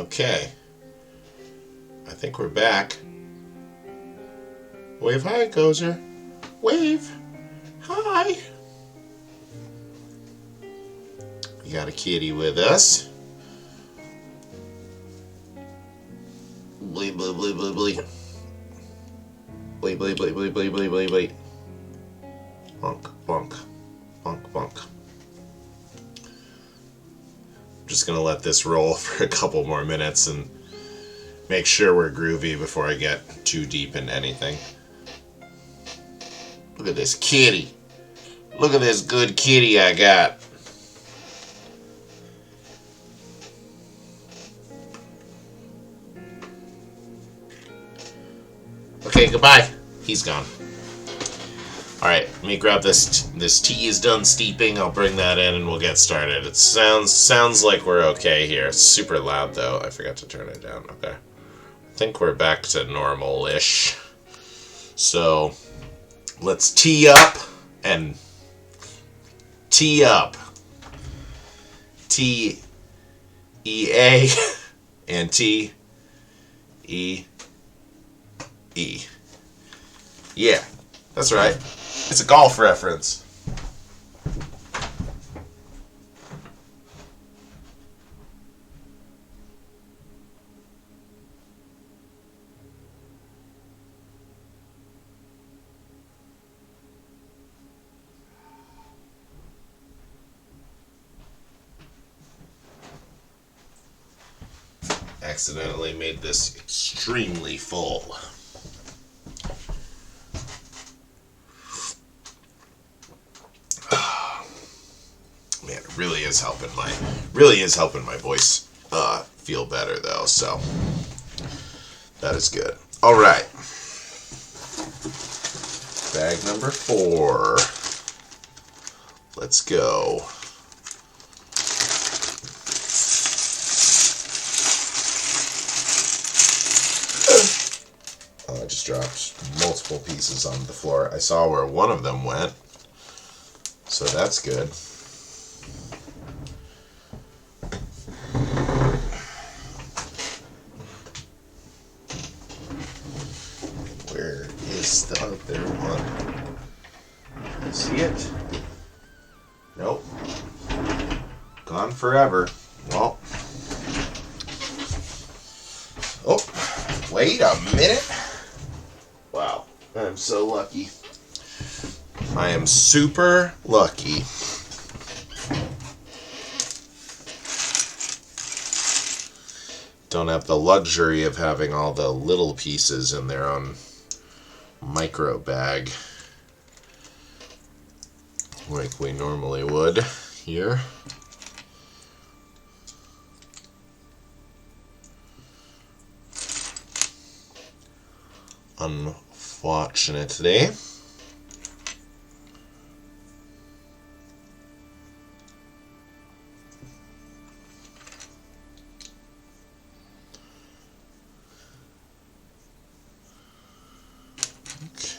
Okay. I think we're back. Wave hi, Gozer. Wave hi. We got a kitty with us. Bleep, bleep, bleep, bleep, bleep. Bleep, bleep, bleep, bleep, bleep, bleep, bleep, bleep. Bonk, bonk. Bonk, bonk. I'm just going to let this roll for a couple more minutes and make sure we're groovy before I get too deep into anything. Look at this kitty. Look at this good kitty I got. Okay, goodbye. He's gone. Alright, let me grab this. This tea is done steeping. I'll bring that in and we'll get started. It sounds like we're okay here. It's super loud though. I forgot to turn it down. Okay. I think we're back to normal-ish. So, let's tee up and tee up. T-E-A and T-E-E. Yeah, that's right. It's a golf reference. Accidentally made this extremely full. Man, it really is helping my voice feel better though, so that is good. All right. Bag number 4. Let's go. I just dropped multiple pieces on the floor. I saw where one of them went, so that's good. Where is the other one? I see it? Nope. Gone forever. Well. Oh, wait a minute. Wow, I'm so lucky. I am super lucky. Don't have the luxury of having all the little pieces in their own micro bag like we normally would here. Unfortunately.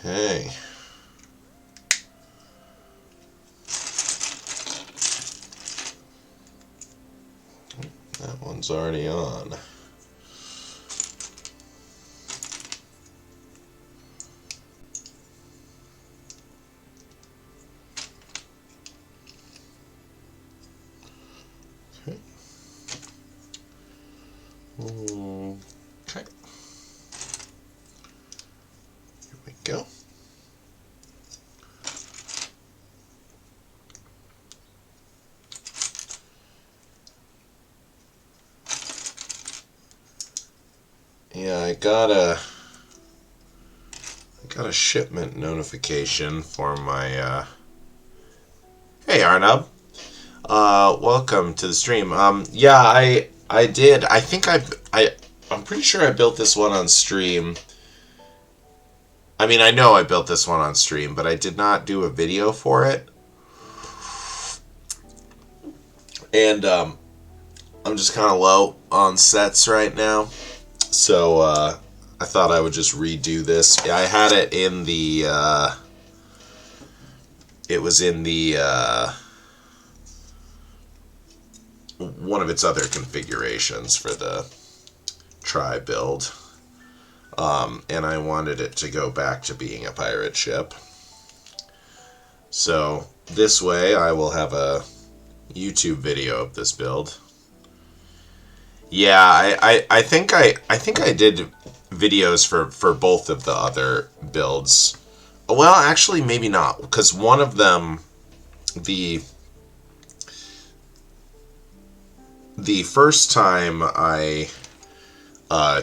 Okay. That one's already on. Okay. Okay. Here we go. Yeah, I got a shipment notification for my Hey Arnab. Welcome to the stream. Yeah, I did. I think I'm pretty sure I built this one on stream. I mean, I know I built this one on stream, but I did not do a video for it. And I'm just kind of low on sets right now. So I thought I would just redo this. I had it in the it was in the one of its other configurations for the try build. And I wanted it to go back to being a pirate ship. So this way I will have a YouTube video of this build. Yeah, I think I did videos for both of the other builds. Well, actually maybe not, because one of them, the first time I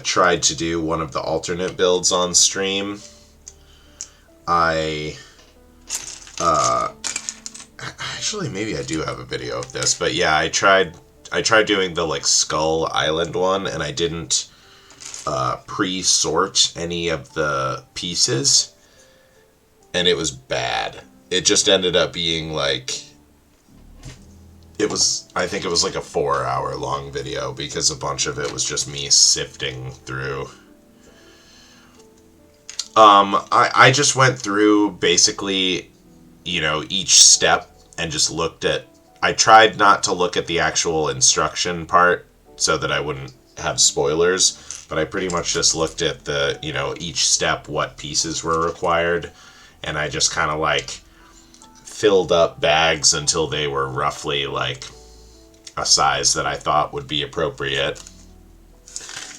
tried to do one of the alternate builds on stream, actually maybe I do have a video of this, but yeah, I tried doing the like Skull Island one, and I didn't pre-sort any of the pieces, and it was bad. It just ended up being like, I think it was like a 4-hour long video, because a bunch of it was just me sifting through. I just went through basically, each step and just looked at, I tried not to look at the actual instruction part so that I wouldn't have spoilers, but I pretty much just looked at the, each step, what pieces were required, and I just kind of like filled up bags until they were roughly like a size that I thought would be appropriate,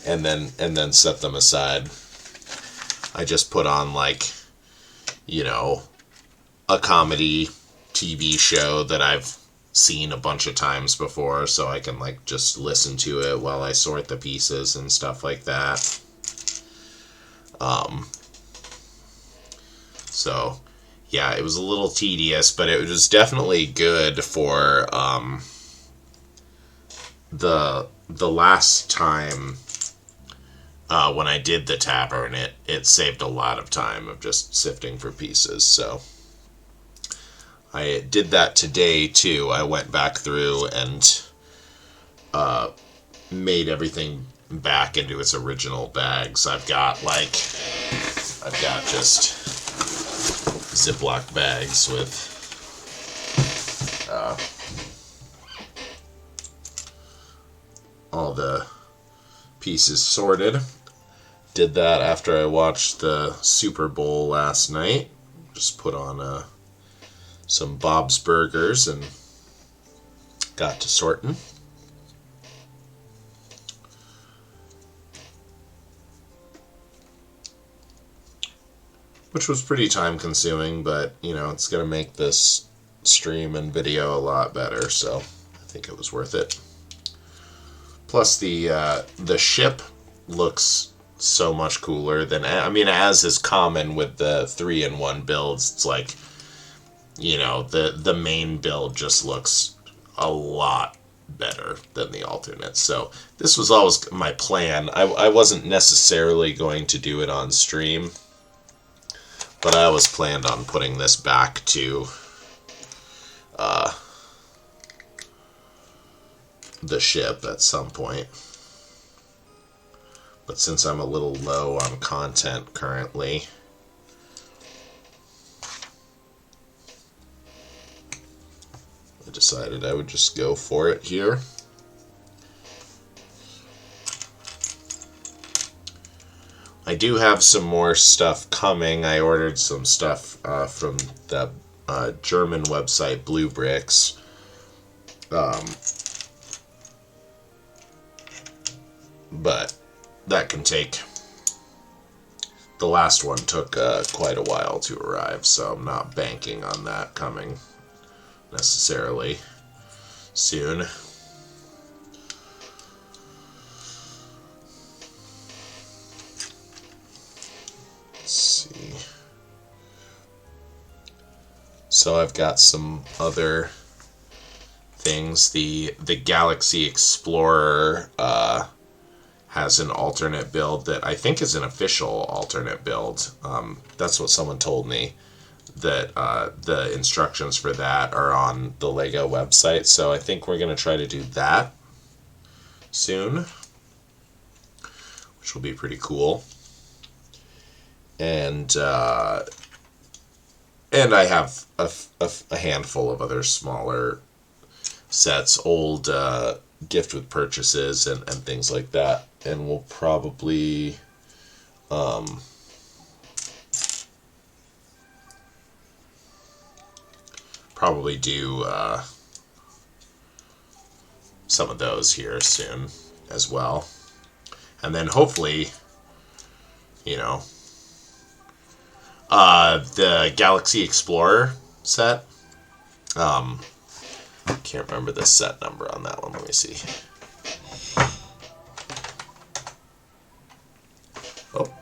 and then set them aside. I just put on like, a comedy TV show that I've seen a bunch of times before, so I can like just listen to it while I sort the pieces and stuff like that. So yeah, it was a little tedious, but it was definitely good for the last time when I did the tavern. It saved a lot of time of just sifting for pieces, so I did that today too. I went back through and made everything back into its original bags. I've got just Ziploc bags with all the pieces sorted. Did that after I watched the Super Bowl last night. Just put on some Bob's Burgers and got to sorting. Which was pretty time consuming, but it's going to make this stream and video a lot better, so I think it was worth it. Plus the ship looks so much cooler than, as is common with the 3-in-1 builds. It's like, the main build just looks a lot better than the alternate. So this was always my plan. I wasn't necessarily going to do it on stream, but I always planned on putting this back to the ship at some point. But since I'm a little low on content currently, I decided I would just go for it here. I do have some more stuff coming. I ordered some stuff from the German website Blue Bricks. But that can take... The last one took quite a while to arrive, so I'm not banking on that coming necessarily soon. Let's see. So I've got some other things. The Galaxy Explorer has an alternate build that I think is an official alternate build. That's what someone told me, that the instructions for that are on the LEGO website. So I think we're going to try to do that soon, which will be pretty cool. And I have a handful of other smaller sets, old gift with purchases and things like that. And we'll probably do some of those here soon as well. And then hopefully, you know, the Galaxy Explorer set. Can't remember the set number on that one. Let me see. Oh.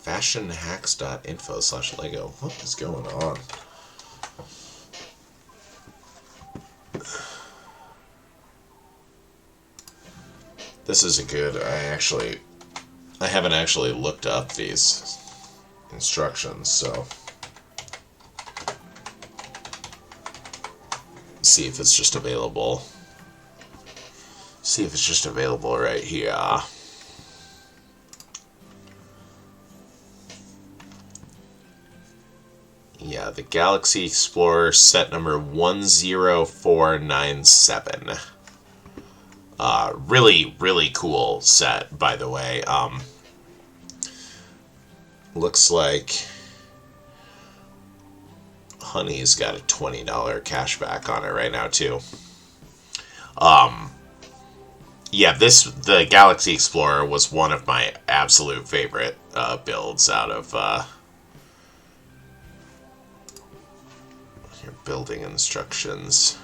fashionhacks.info/Lego. What is going on? This isn't good. I haven't actually looked up these instructions, so see if it's just available. See if it's just available right here. Yeah, the Galaxy Explorer set number 10497. Really, really cool set, by the way. Looks like Honey's got a $20 cashback on it right now, too. Yeah, the Galaxy Explorer was one of my absolute favorite builds out of your building instructions.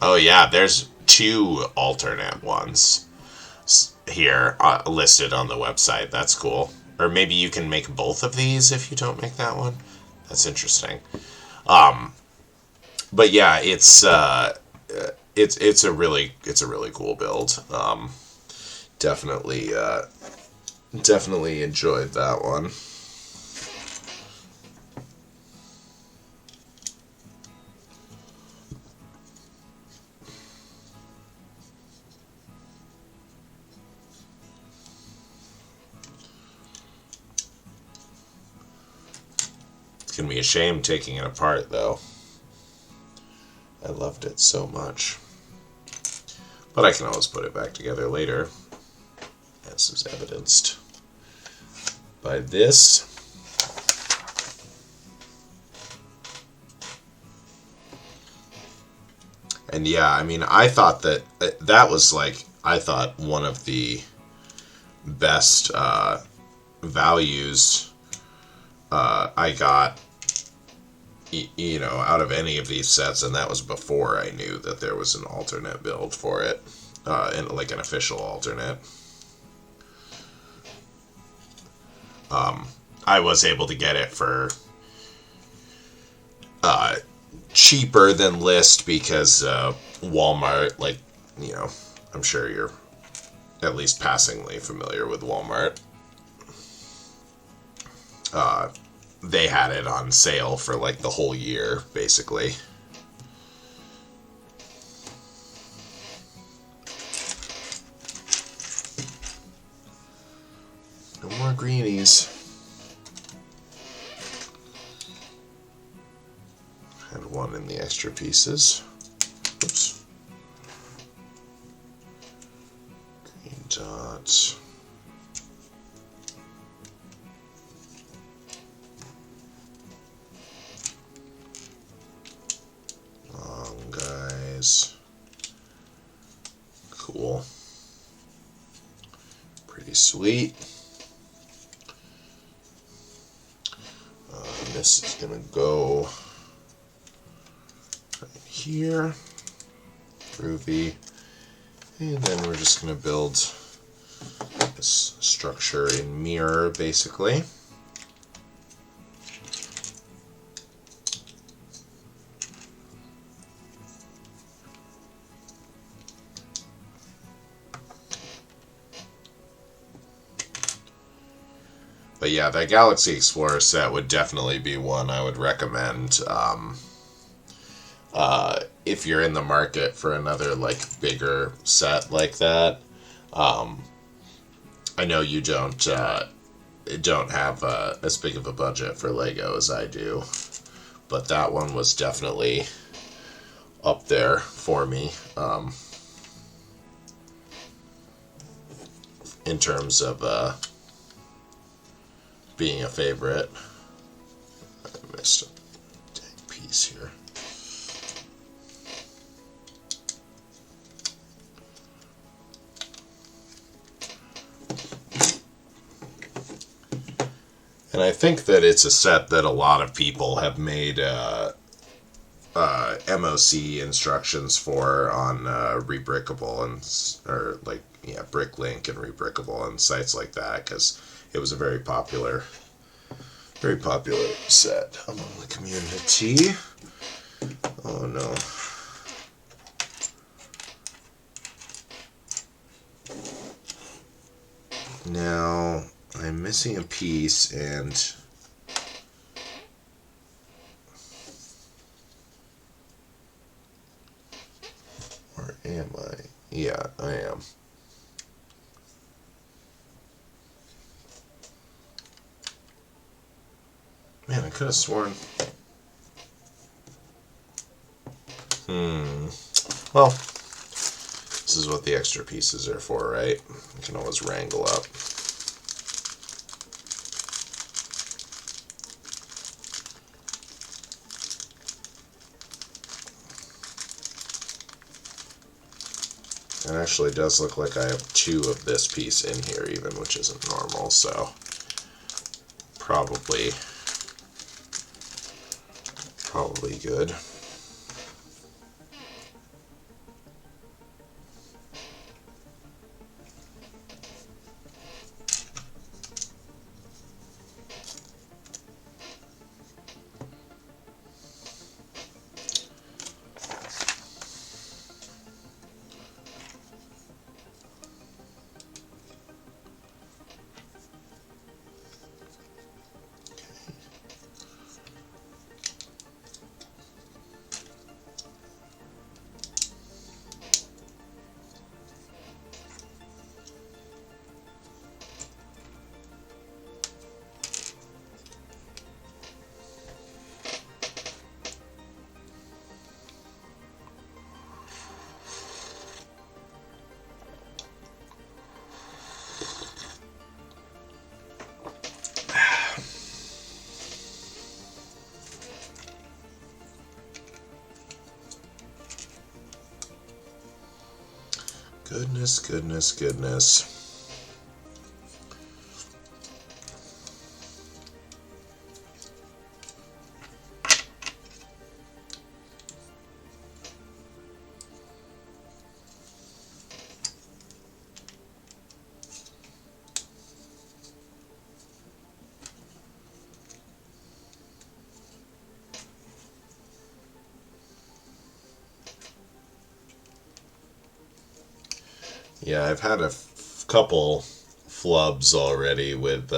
Oh yeah, there's 2 alternate ones here listed on the website. That's cool. Or maybe you can make both of these if you don't make that one. That's interesting. But yeah, it's a really cool build. Definitely enjoyed that one. It's gonna be a shame taking it apart, though. I loved it so much. But I can always put it back together later, as is evidenced by this. And yeah, I mean, I thought that was one of the best values I got, out of any of these sets, and that was before I knew that there was an alternate build for it, and like an official alternate. I was able to get it for cheaper than list because Walmart, I'm sure you're at least passingly familiar with Walmart. They had it on sale for the whole year, basically. No more greenies. Had one in the extra pieces. Oops. Green dots. Cool. Pretty sweet. This is gonna go right here. Groovy. And then we're just gonna build this structure in mirror, basically. But yeah, that Galaxy Explorer set would definitely be one I would recommend if you're in the market for another like bigger set like that, I know you don't have as big of a budget for Lego as I do, but that one was definitely up there for me in terms of being a favorite. I missed a dang piece here. And I think that it's a set that a lot of people have made MOC instructions for on Rebrickable or like Bricklink and Rebrickable and sites like that, because it was a very popular set among the community. Oh no. Now I'm missing a piece, and where am I? Yeah, I am. Man, I could have sworn. Well, this is what the extra pieces are for, right? You can always wrangle up. It actually does look like I have 2 of this piece in here even, which isn't normal, so probably good. Goodness. Yeah, I've had a couple flubs already with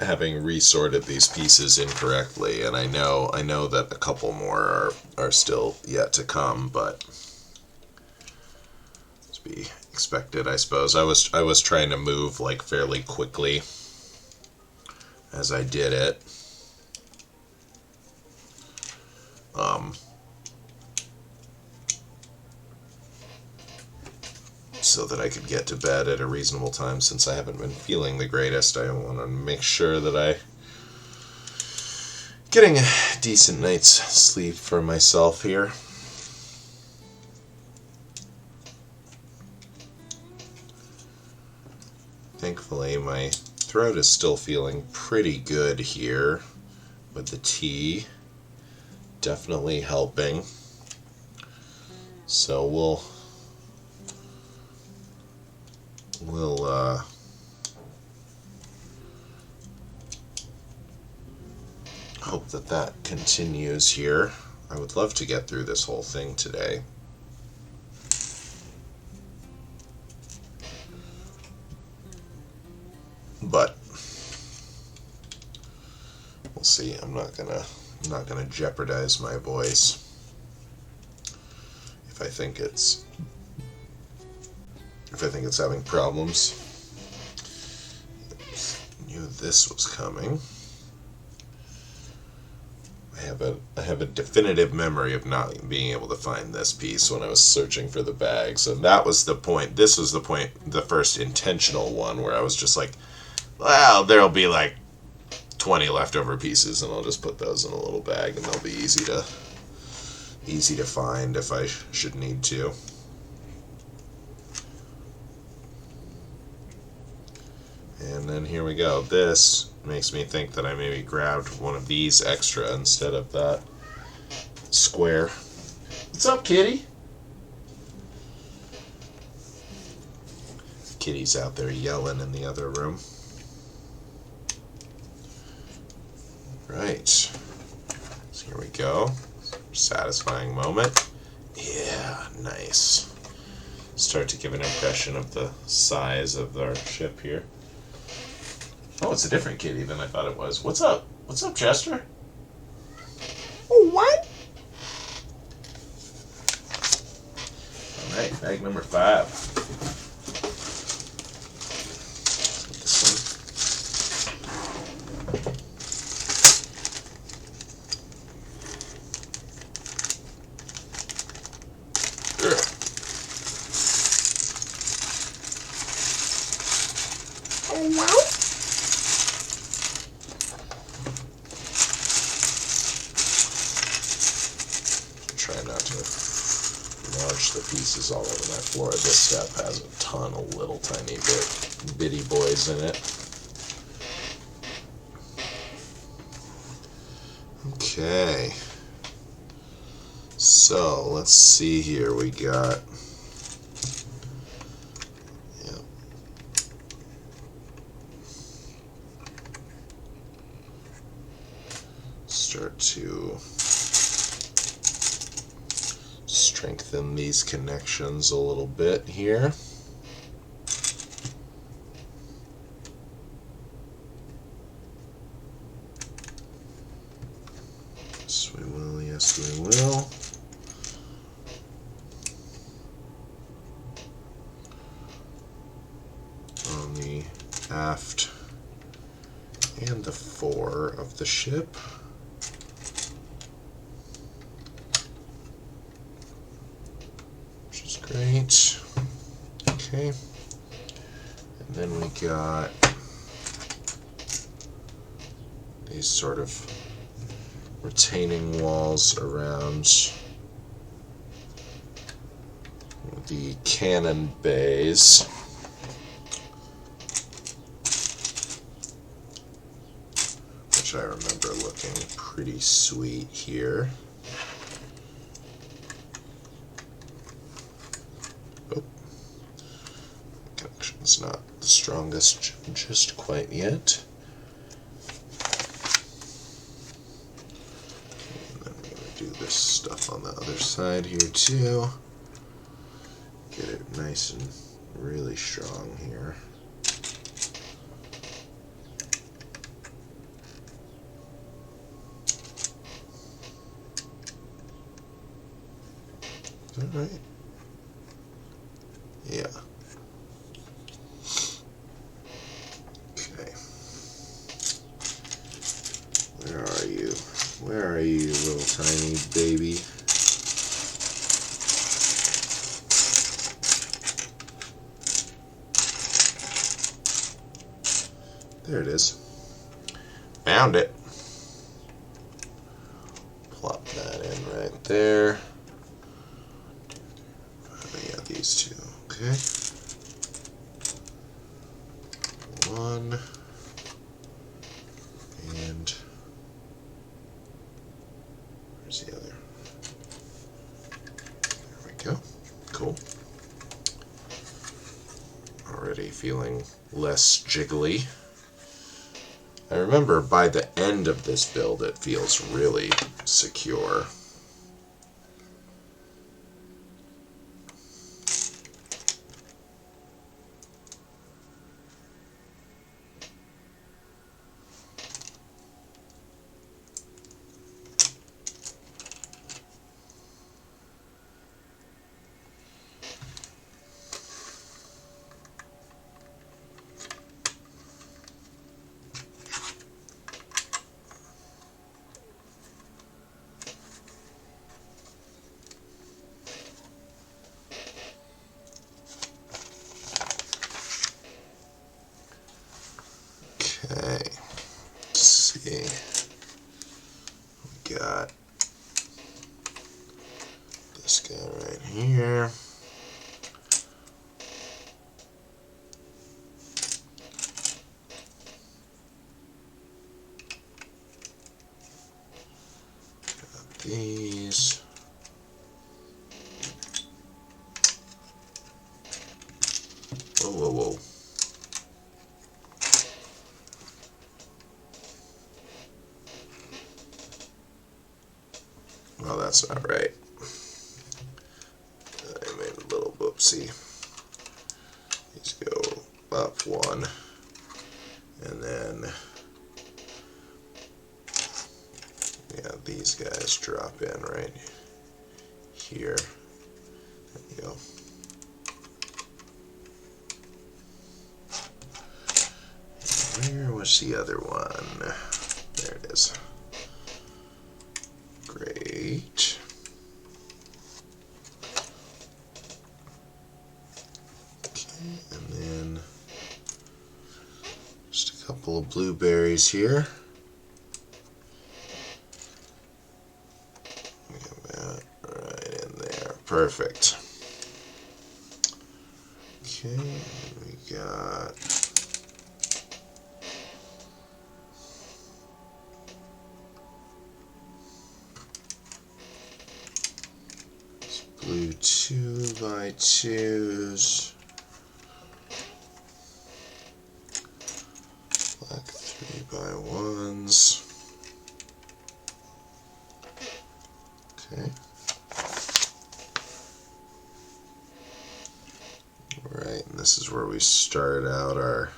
having resorted these pieces incorrectly, and I know that a couple more are still yet to come, but to be expected, I suppose. I was trying to move like fairly quickly as I did it. So that I could get to bed at a reasonable time, since I haven't been feeling the greatest. I want to make sure that I getting a decent night's sleep for myself here. Thankfully, my throat is still feeling pretty good here with the tea. Definitely helping. So we'll hope that continues here. I would love to get through this whole thing today. But we'll see. I'm not gonna I'm not going to jeopardize my voice if I think it's having problems. Knew this was coming. I have a definitive memory of not being able to find this piece when I was searching for the bags, and that was the point. This was the point, the first intentional one where I was just like, well, there'll be like 20 leftover pieces, and I'll just put those in a little bag, and they'll be easy to find if I should need to. And then here we go. This makes me think that I maybe grabbed one of these extra instead of that square. What's up, kitty? Kitty's out there yelling in the other room. Right. So here we go. Satisfying moment. Yeah, nice. Start to give an impression of the size of our ship here. Oh, it's a different kitty than I thought it was. What's up? What's up, Chester? Oh, what? All right, bag number 5. Try not to launch the pieces all over my floor. This stuff has a ton of little tiny bitty boys in it. Okay. So let's see here. We got start to strengthen these connections a little bit here. Yes, we will. Yes, we will. On the aft and the fore of the ship. Great. Okay. And then we got these sort of retaining walls around the cannon bays. Which I remember looking pretty sweet here. It's not the strongest just quite yet. And then we're going to do this stuff on the other side here too. Get it nice and really strong here. Is that right? Yeah. Where are you, little tiny baby? There it is. Found it. Plop that in right there. Oh, yeah, these two. Okay. One. And where's the other? There we go. Cool. Already feeling less jiggly. I remember by the end of this build it feels really secure. that's not right. I made a little whoopsie. These go up one, and then yeah, these guys drop in right here. There you go. Where was the other one? There it is. Great. Okay, and then just a couple of blueberries here. Get that right in there. Perfect. Okay, we got blue 2x2s, black 3x1s. Okay. Alright, and this is where we start out our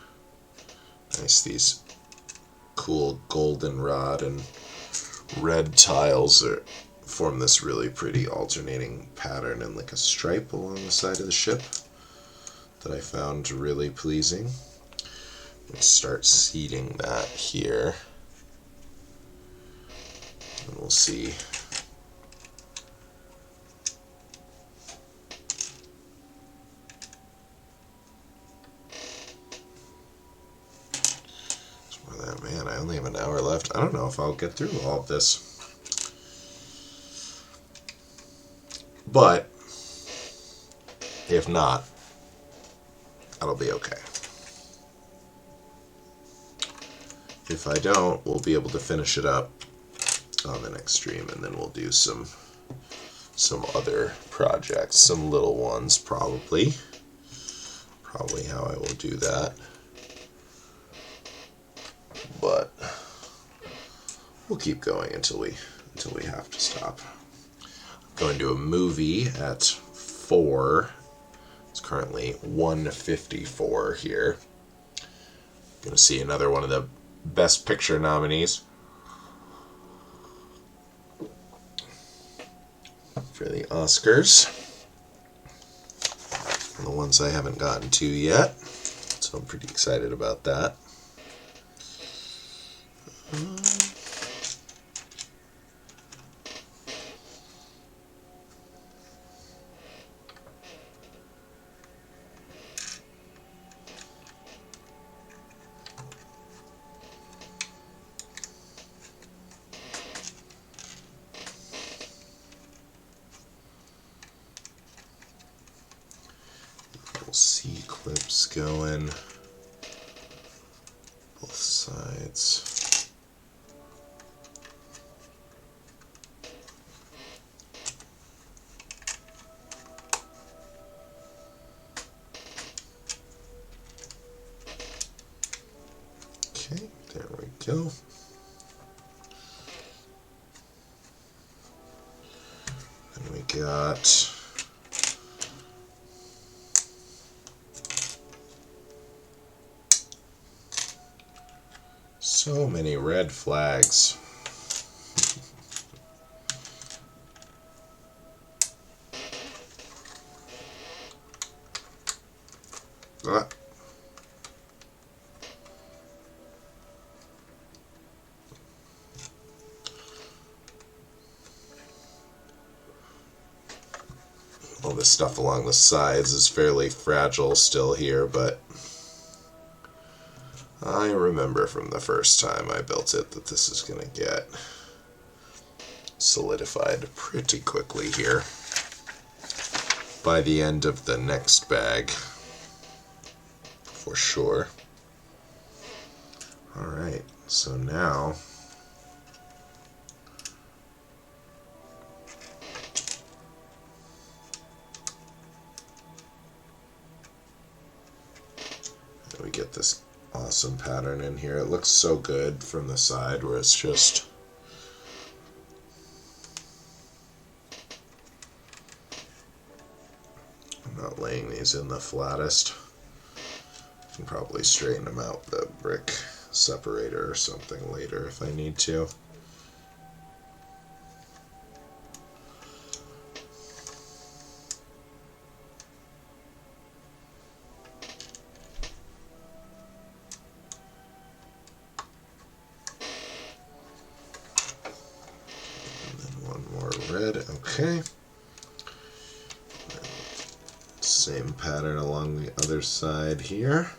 these cool goldenrod and red tiles that form this really pretty alternating pattern and like a stripe along the side of the ship that I found really pleasing. Let's start seeding that here, and we'll see. Man, I only have an hour left. I don't know if I'll get through all of this. But if not, that'll be okay. If I don't, we'll be able to finish it up on the next stream, and then we'll do some other projects, some little ones probably. Probably how I will do that. But we'll keep going until we have to stop. I'm going to a movie at 4. It's currently 1:54 here. Going to see another one of the Best Picture nominees for the Oscars. And the ones I haven't gotten to yet. So I'm pretty excited about that. Little C clips going both sides. Okay, there we go. And we got so many red flags. Ah. All this stuff along the sides is fairly fragile still here, but I remember from the first time I built it that this is going to get solidified pretty quickly here by the end of the next bag, for sure. Alright, so now we get this awesome pattern in here. It looks so good from the side where it's just laying these in the flattest. I can probably straighten them out with a brick separator or something later if I need to. And then one more red, okay. Same pattern along the other side here.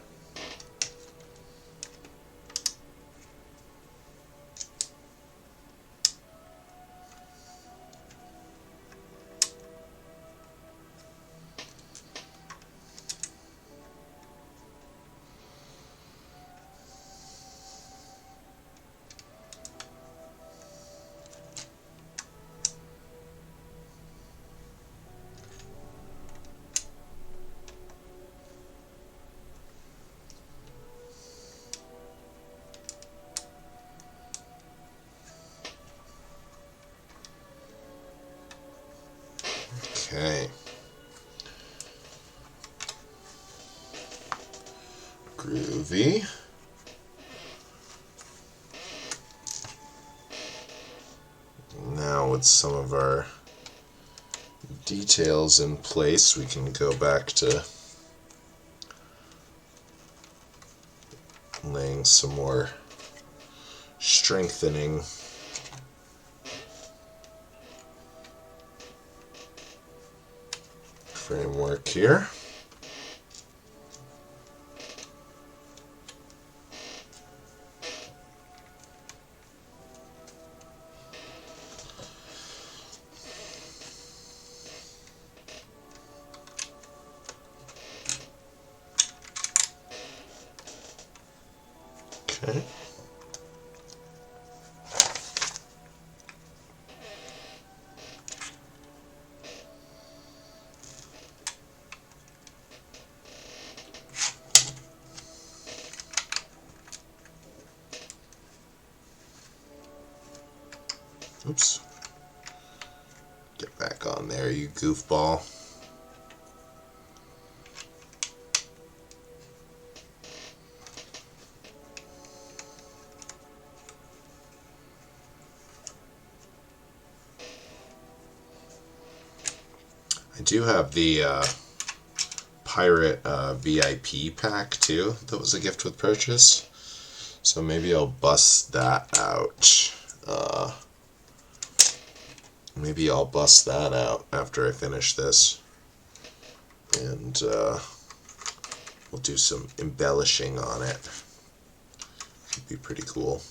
Okay. Groovy. Now with some of our details in place, we can go back to laying some more strengthening framework here. Okay. Oops. Get back on there, you goofball. I do have the Pirate VIP pack too, that was a gift with purchase. So maybe I'll bust that out. Maybe I'll bust that out after I finish this. And we'll do some embellishing on it. It'd be pretty cool.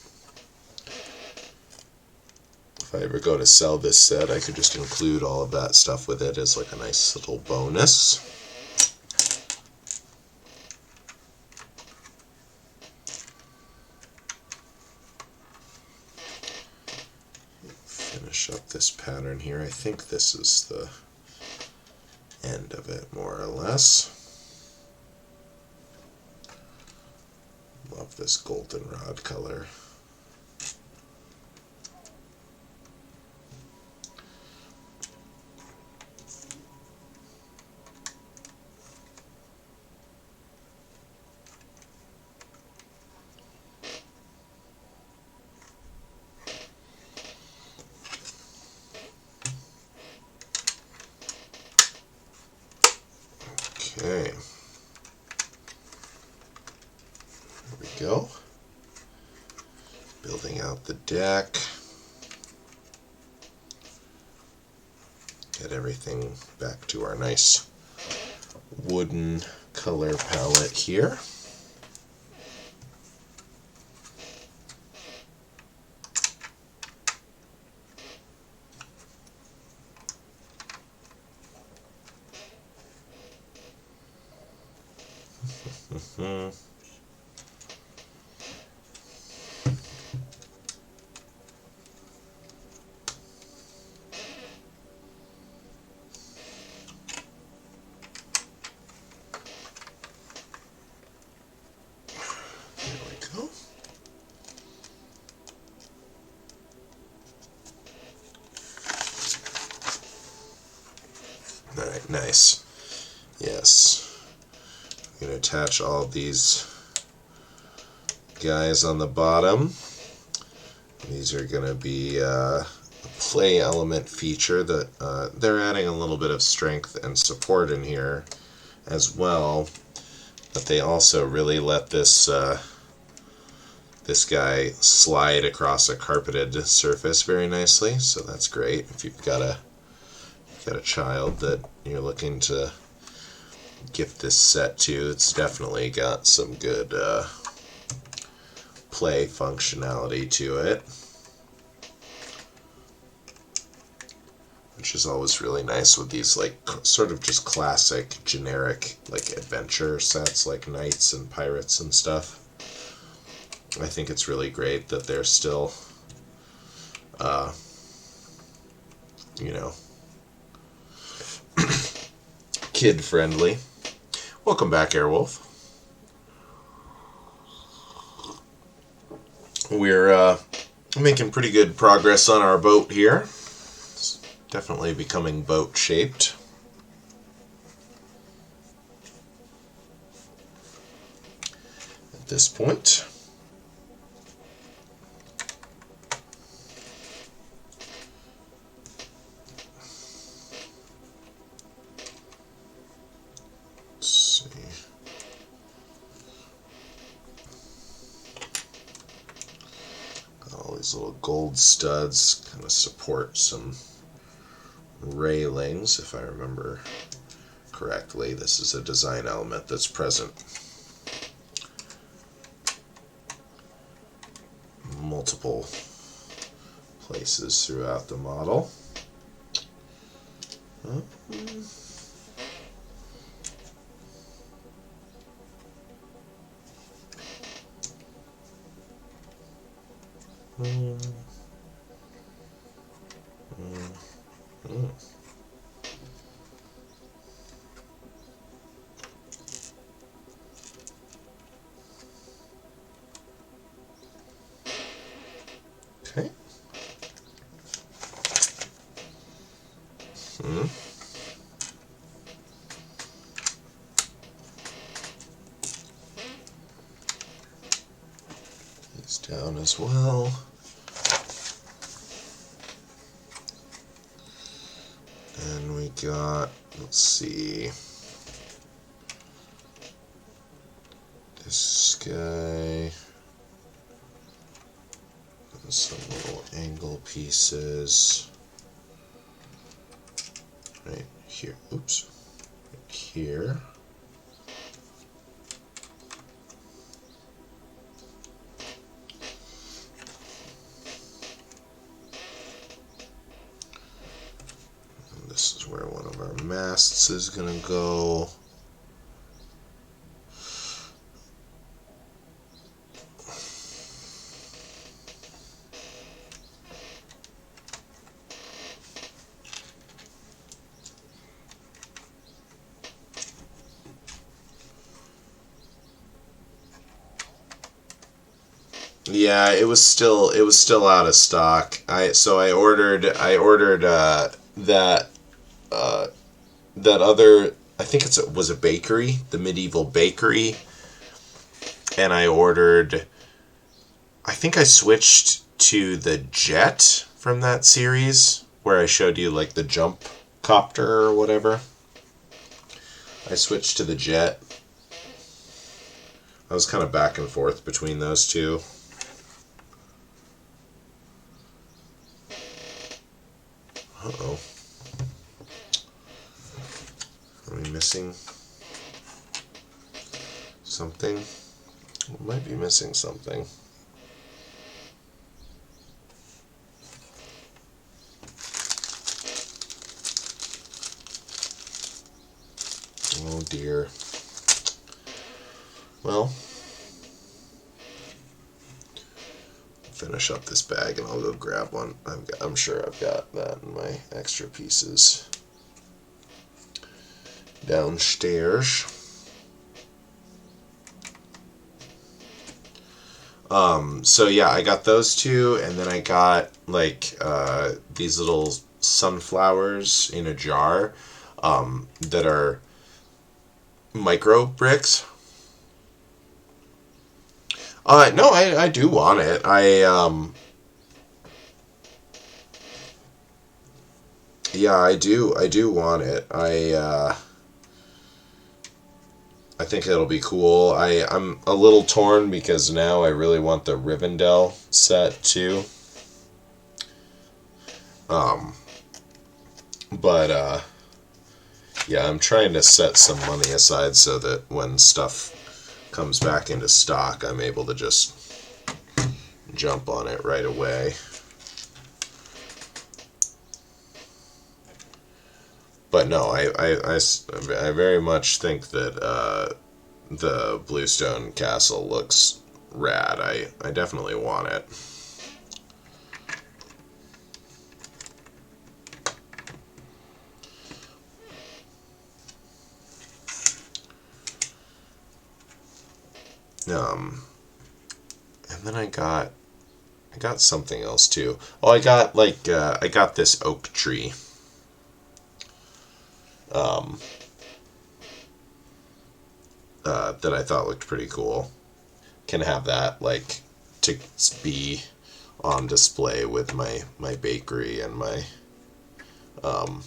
If I ever go to sell this set, I could just include all of that stuff with it as like a nice little bonus. Finish up this pattern here. I think this is the end of it, more or less. Love this goldenrod color. Okay, there we go. Building out the deck. Get everything back to our nice wooden color palette here. Alright, nice. Yeah, this. I'm going to attach all of these guys on the bottom. These are going to be a play element feature that they're adding a little bit of strength and support in here as well, but they also really let this this guy slide across a carpeted surface very nicely, so that's great. If you've got a child that you're looking to gift this set to, it's definitely got some good play functionality to it, which is always really nice with these like sort of just classic generic like adventure sets like knights and pirates and stuff. I think it's really great that they're still you know, kid friendly. Welcome back, Airwolf. We're making pretty good progress on our boat here. It's definitely becoming boat shaped. At this point. These little gold studs kind of support some railings, if I remember correctly. This is a design element that's present multiple places throughout the model. Okay. These down as well. And we got, let's see, this guy, and some little angle pieces right here, oops, right here. This is where one of our masts is going to go. Yeah, it was still out of stock. I ordered that other, I think it was a bakery, the Medieval Bakery, and I think I switched to the Jet from that series where I showed you like the jump copter or whatever. I switched to the Jet. I was kind of back and forth between those two. Uh-oh. Are we missing something? We might be missing something. Oh dear. Well, finish up this bag and I'll go grab one. I'm sure I've got that in my extra pieces downstairs. So yeah, I got those two, and then I got like these little sunflowers in a jar that are Micro bricks? No, I do want it. Yeah, I do want it. I think it'll be cool. I'm a little torn because now I really want the Rivendell set too. Um, but yeah, I'm trying to set some money aside so that when stuff comes back into stock, I'm able to just jump on it right away. But no, I very much think that the Bluestone Castle looks rad. I definitely want it. And then I got something else too. Oh, I got I got this oak tree. Um, that I thought looked pretty cool. Can have that like to be on display with my bakery and my um,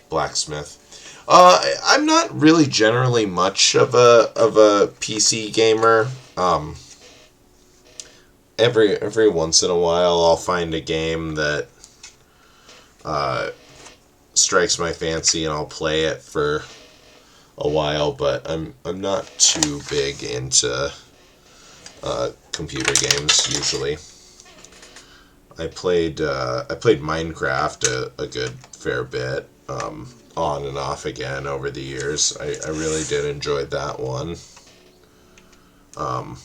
blacksmith. I'm not really generally much of a PC gamer. Every once in a while, I'll find a game that uh, strikes my fancy, and I'll play it for a while. But I'm not too big into computer games usually. I played Minecraft a good fair bit. On and off again over the years. I really did enjoy that one. Um,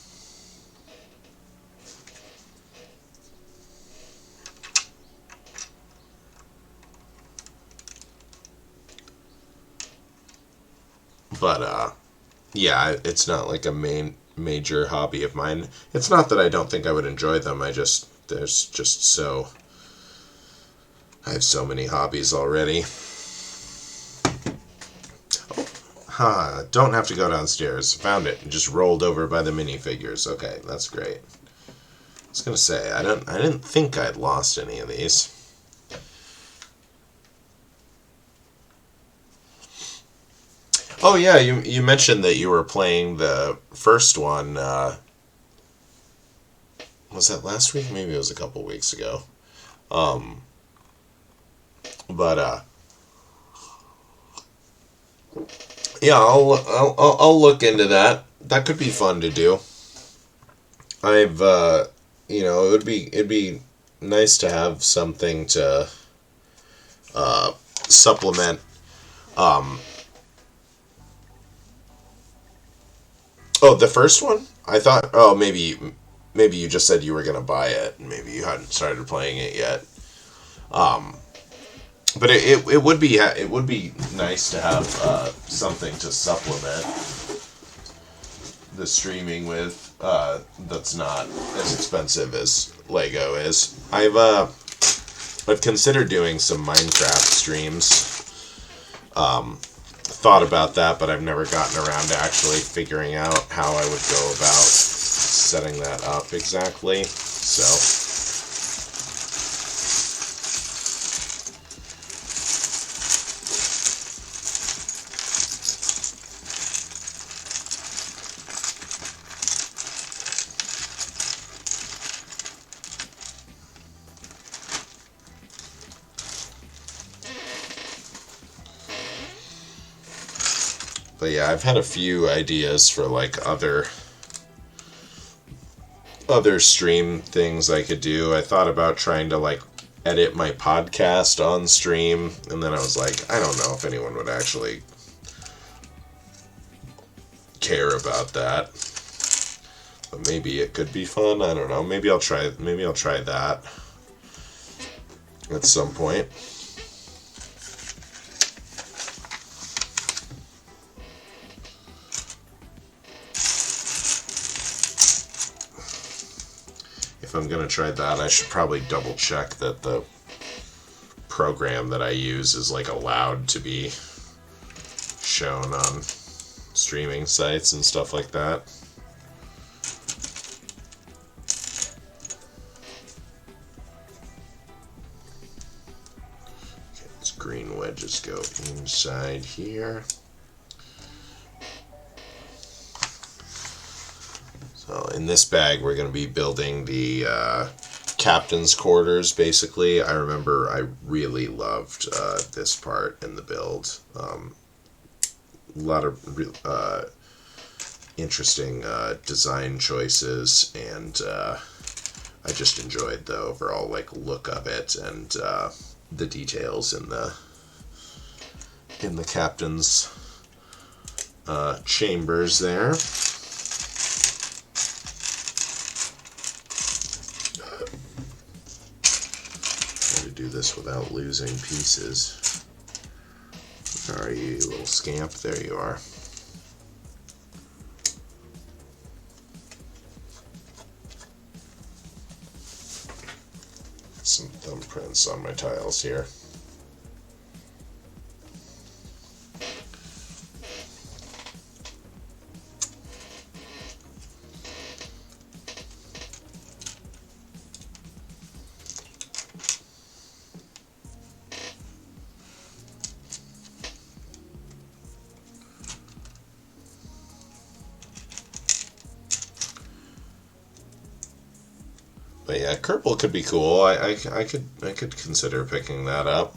but yeah, it's not like a major hobby of mine. It's not that I don't think I would enjoy them. I have so many hobbies already. Don't have to go downstairs. Found it. Just rolled over by the minifigures. Okay, that's great. I was gonna say I didn't think I'd lost any of these. Oh yeah, you mentioned that you were playing the first one. Was that last week? Maybe it was a couple weeks ago. Um, but yeah, I'll look into that. That could be fun to do. I've it'd be nice to have something to uh, supplement. Um, oh, the first one? I thought. Oh, maybe you just said you were gonna buy it, and maybe you hadn't started playing it yet. Um, but it would be nice to have something to supplement the streaming with that's not as expensive as Lego is. I've considered doing some Minecraft streams. Thought about that, but I've never gotten around to actually figuring out how I would go about setting that up exactly. So. But yeah, I've had a few ideas for like other stream things I could do. I thought about trying to like edit my podcast on stream, and then I was like, I don't know if anyone would actually care about that. But maybe it could be fun. I don't know. Maybe I'll try that at some point. If I'm going to try that, I should probably double check that the program that I use is like allowed to be shown on streaming sites and stuff like that. Okay, these green wedges go inside here. So in this bag, we're going to be building the captain's quarters, basically. I remember I really loved this part in the build. A lot of interesting design choices, and I just enjoyed the overall look of it, and the details in the captain's chambers there. Do this without losing pieces. Where are you, little scamp? There you are. Some thumbprints on my tiles here. But yeah, Kerbal could be cool. I could consider picking that up.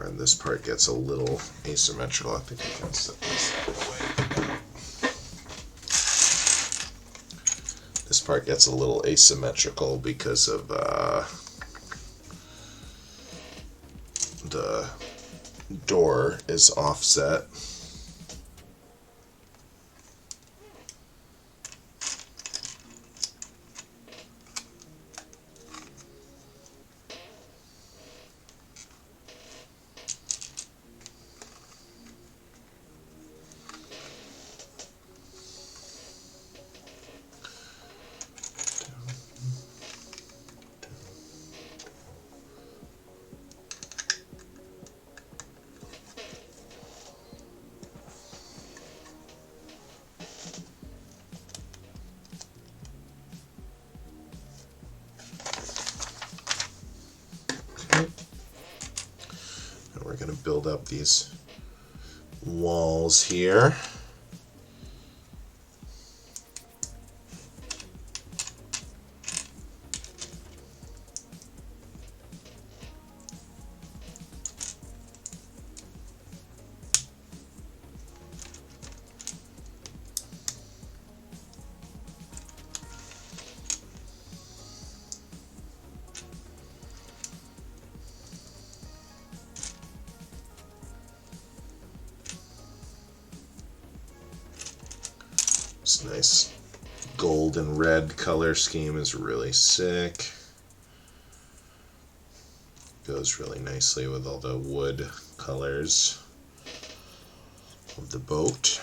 And this part gets a little asymmetrical. I think I can set this away. This part gets a little asymmetrical because of the door is offset. And we're going to build up these walls here. This nice gold and red color scheme is really sick. Goes really nicely with all the wood colors of the boat.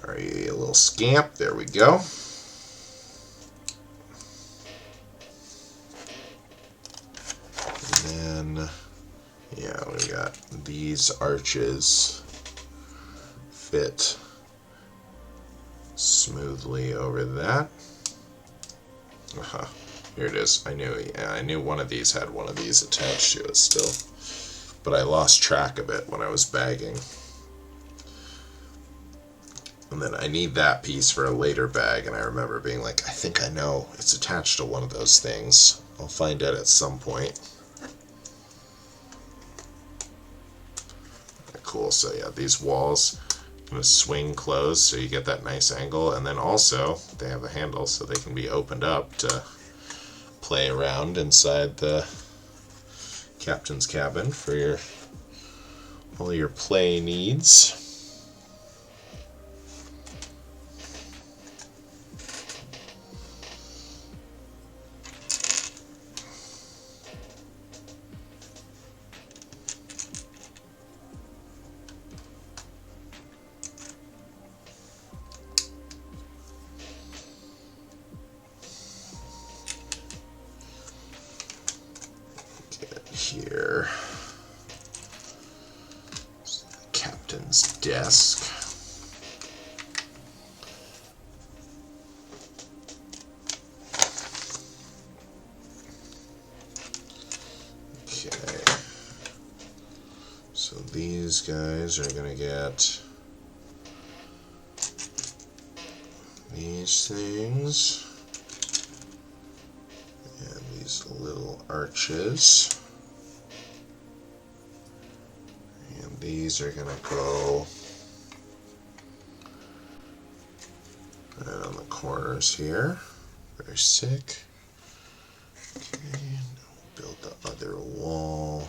Are you, a little scamp? There we go. And then, yeah, we got these arches fit smoothly over that. Here it is. I knew one of these had one of these attached to it still, but I lost track of it when I was bagging. And then I need that piece for a later bag, and I remember being like, I think I know it's attached to one of those things. I'll find out at some point. Cool, so yeah, these walls are going to swing closed so you get that nice angle, and then also they have a handle so they can be opened up to play around inside the captain's cabin for all your play needs. Here, the captain's desk. Okay, so these guys are going to get these things and these little arches. These are going to go right on the corners here. Very sick. Okay, now we'll build the other wall.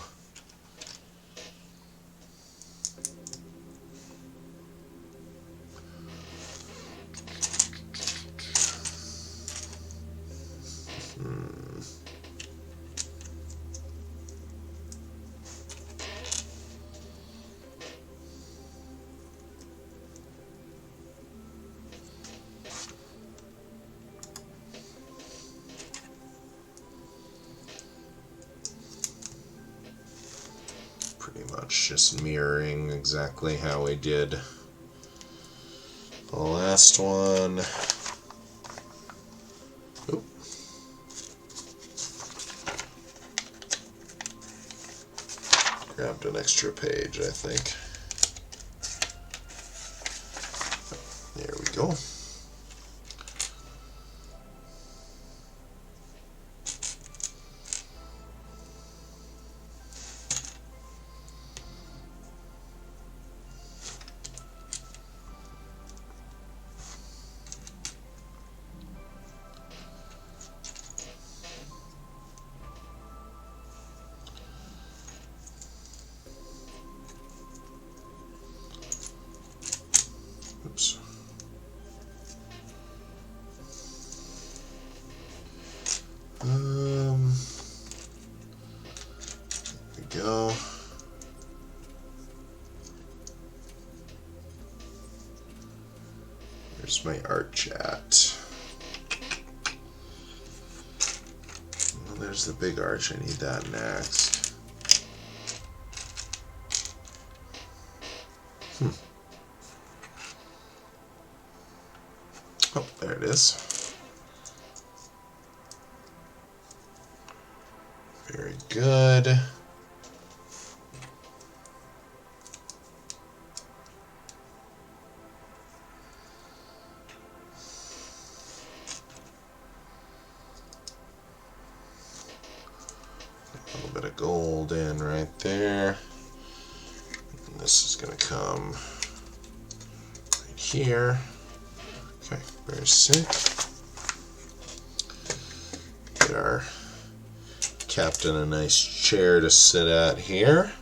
Pretty much just mirroring exactly how we did the last one. Oop. Grabbed an extra page, I think. There we go. Oops. There we go. Here's my art chat. Well, there's the big arch. I need that next. Oh, there it is. Very good. A little bit of gold in right there. And this is going to come right here. Okay, very sick. Get our captain a nice chair to sit at here.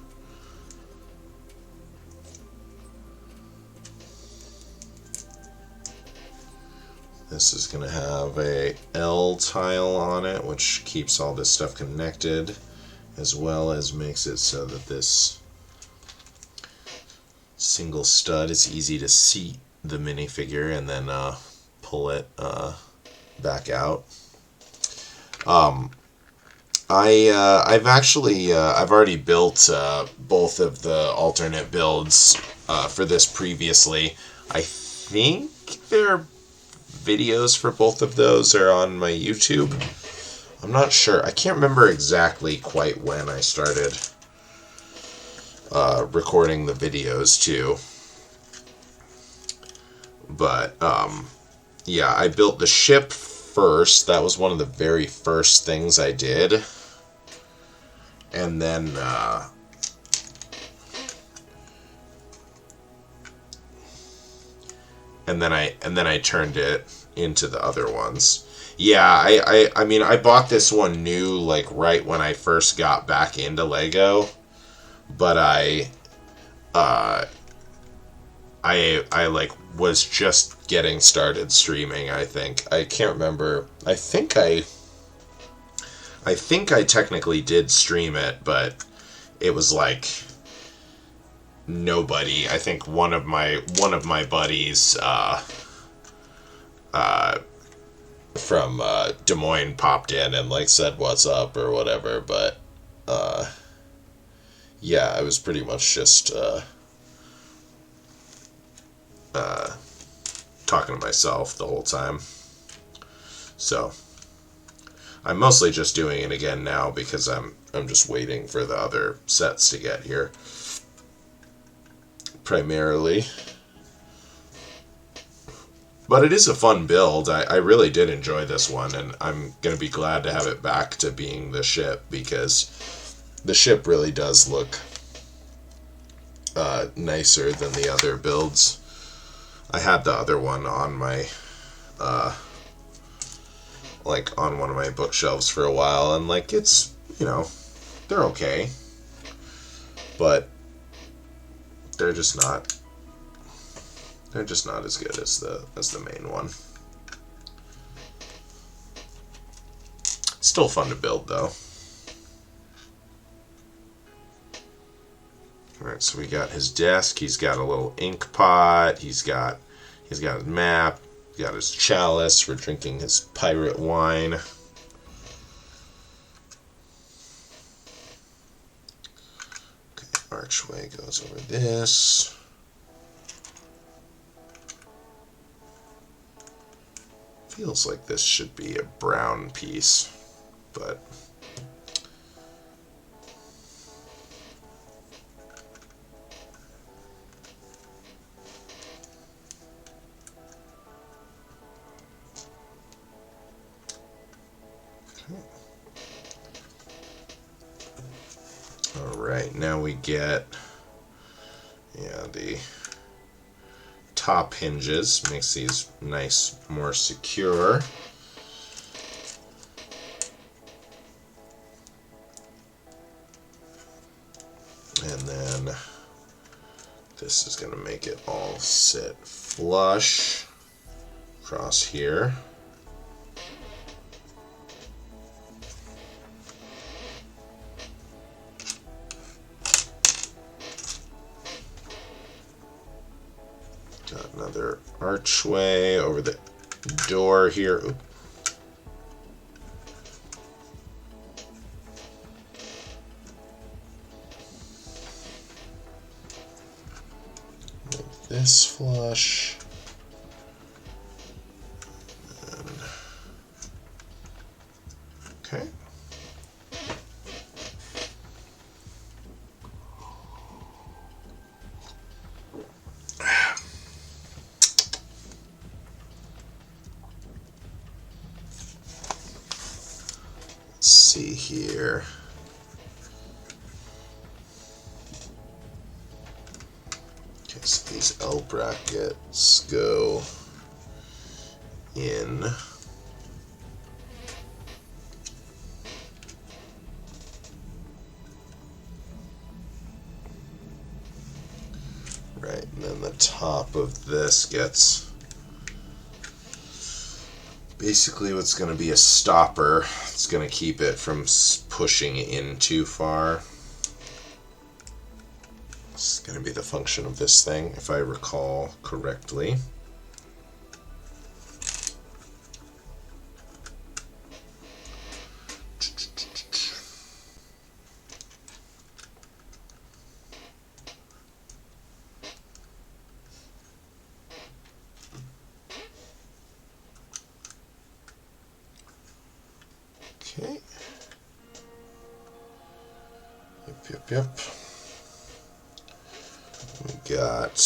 This is going to have a L tile on it, which keeps all this stuff connected, as well as makes it so that this single stud is easy to seat the minifigure and then pull it back out. I've already built both of the alternate builds for this previously. I think there are videos for both of those are on my YouTube. I'm not sure. I can't remember exactly quite when I started recording the videos too. But yeah, I built the ship first. That was one of the very first things I did. And then I turned it into the other ones. Yeah, I mean I bought this one new like right when I first got back into Lego, but I like was just getting started streaming, I think. I can't remember. I think I technically did stream it, but it was like nobody. I think one of my buddies from Des Moines popped in and like said what's up or whatever, but yeah, I was pretty much just talking to myself the whole time. So I'm mostly just doing it again now because I'm just waiting for the other sets to get here. Primarily. But it is a fun build. I really did enjoy this one, and I'm going to be glad to have it back to being the ship, because the ship really does look nicer than the other builds. I had the other one on my like on one of my bookshelves for a while, and like it's, you know, they're okay, but they're just not as good as the main one. Still fun to build though. Alright, so we got his desk, he's got a little ink pot, he's got his map, he's got his chalice for drinking his pirate wine. Okay, archway goes over this. Feels like this should be a brown piece, but alright, now we get the top hinges, makes these nice, more secure. And then this is going to make it all sit flush across here. Got another archway over the door here. Oop. Make this flush. And, okay. See here. Okay, so these L brackets go in. Right, and then the top of this gets basically what's going to be a stopper. It's going to keep it from pushing in too far. It's going to be the function of this thing, if I recall correctly. Okay. Yep. We got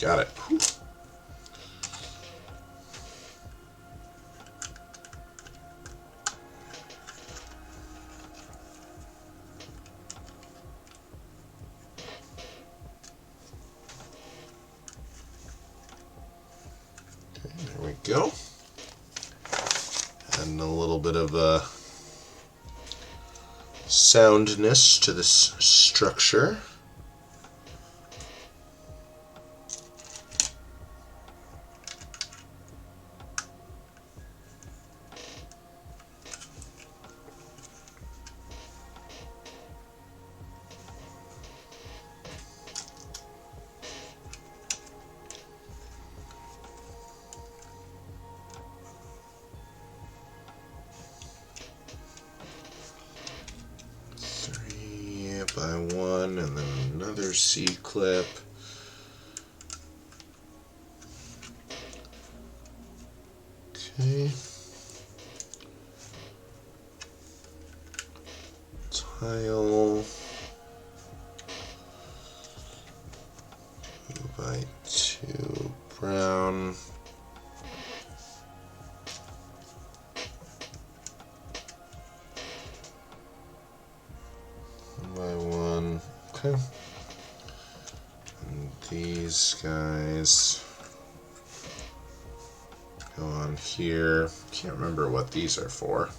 got it. Whew. There we go. Adding a little bit of soundness to this structure. By one, and then another C-clip. Okay. Tile. 2x2 brown. By one. Okay. And these guys go on here. Can't remember what these are for.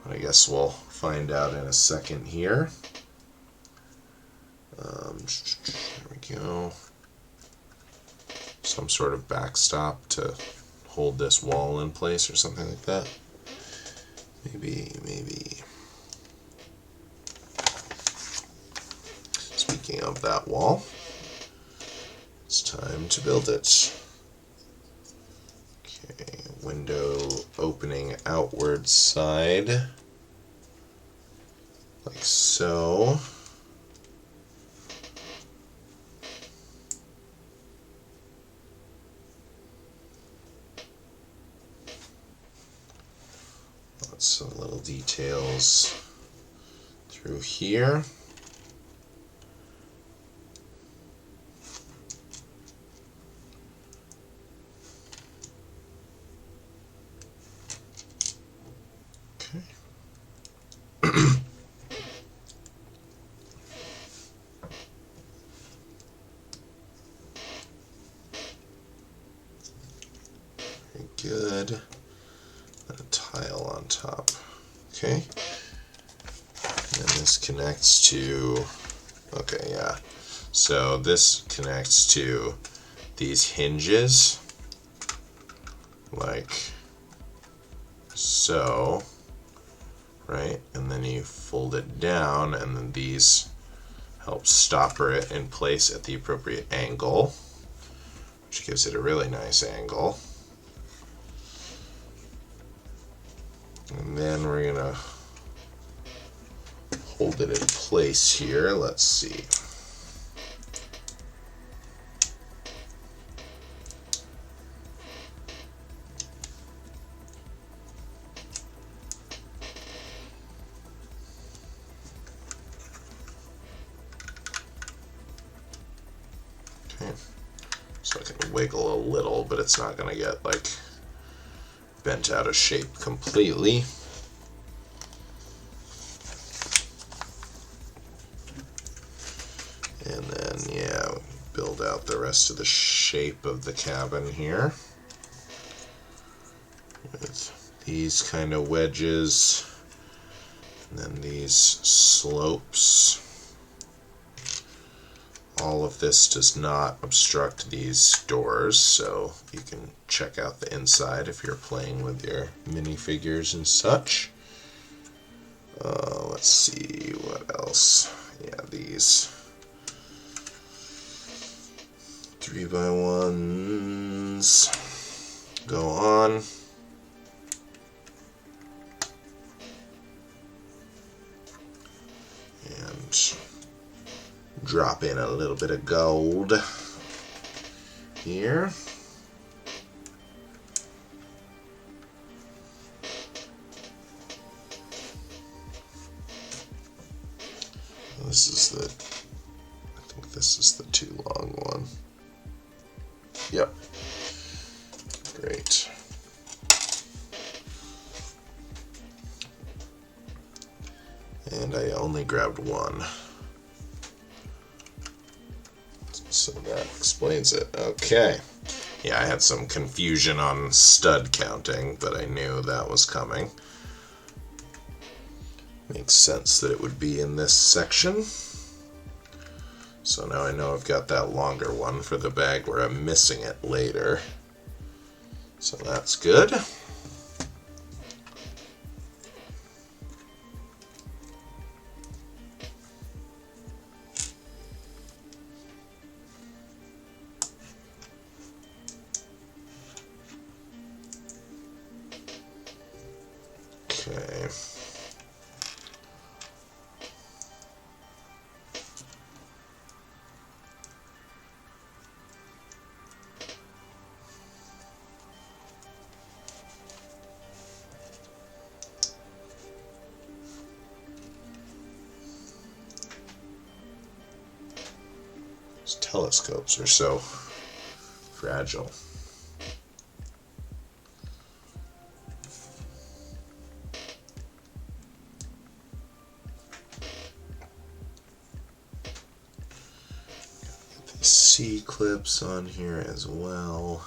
But I guess we'll find out in a second here. There we go. Some sort of backstop to hold this wall in place or something like that. Maybe. Speaking of that wall, it's time to build it. Okay, window opening outward side, like so. Lots of little details through here. Good. And a tile on top. Okay. And this connects to, okay, yeah. So this connects to these hinges, like so, right? And then you fold it down, and then these help stopper it in place at the appropriate angle, which gives it a really nice angle. And then we're gonna hold it in place here. Let's see. Okay. So I can wiggle a little, but it's not gonna get like bent out of shape completely. And then, yeah, build out the rest of the shape of the cabin here with these kind of wedges, and then these slopes. All of this does not obstruct these doors, so you can check out the inside if you're playing with your minifigures and such. Let's see, what else? Yeah, these 3x1s go on. And drop in a little bit of gold here. This is the, I think this is the too long one. Yep. Great. And I only grabbed one. So that explains it. Okay. Yeah, I had some confusion on stud counting, but I knew that was coming. Makes sense that it would be in this section. So now I know I've got that longer one for the bag where I'm missing it later. So that's good. Okay. These telescopes are so fragile. C-clips on here as well.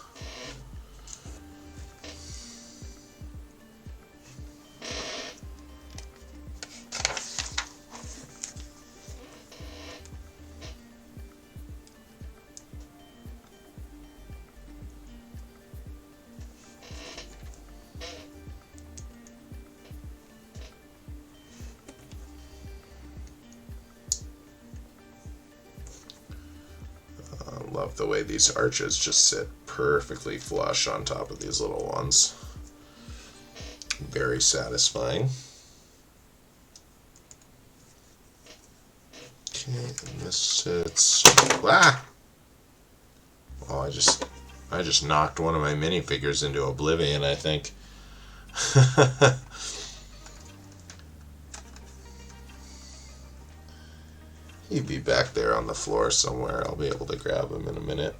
Love the way these arches just sit perfectly flush on top of these little ones. Very satisfying. Okay, and this sits. Ah! Oh, I just knocked one of my minifigures into oblivion, I think. He'd be back there on the floor somewhere. I'll be able to grab him in a minute.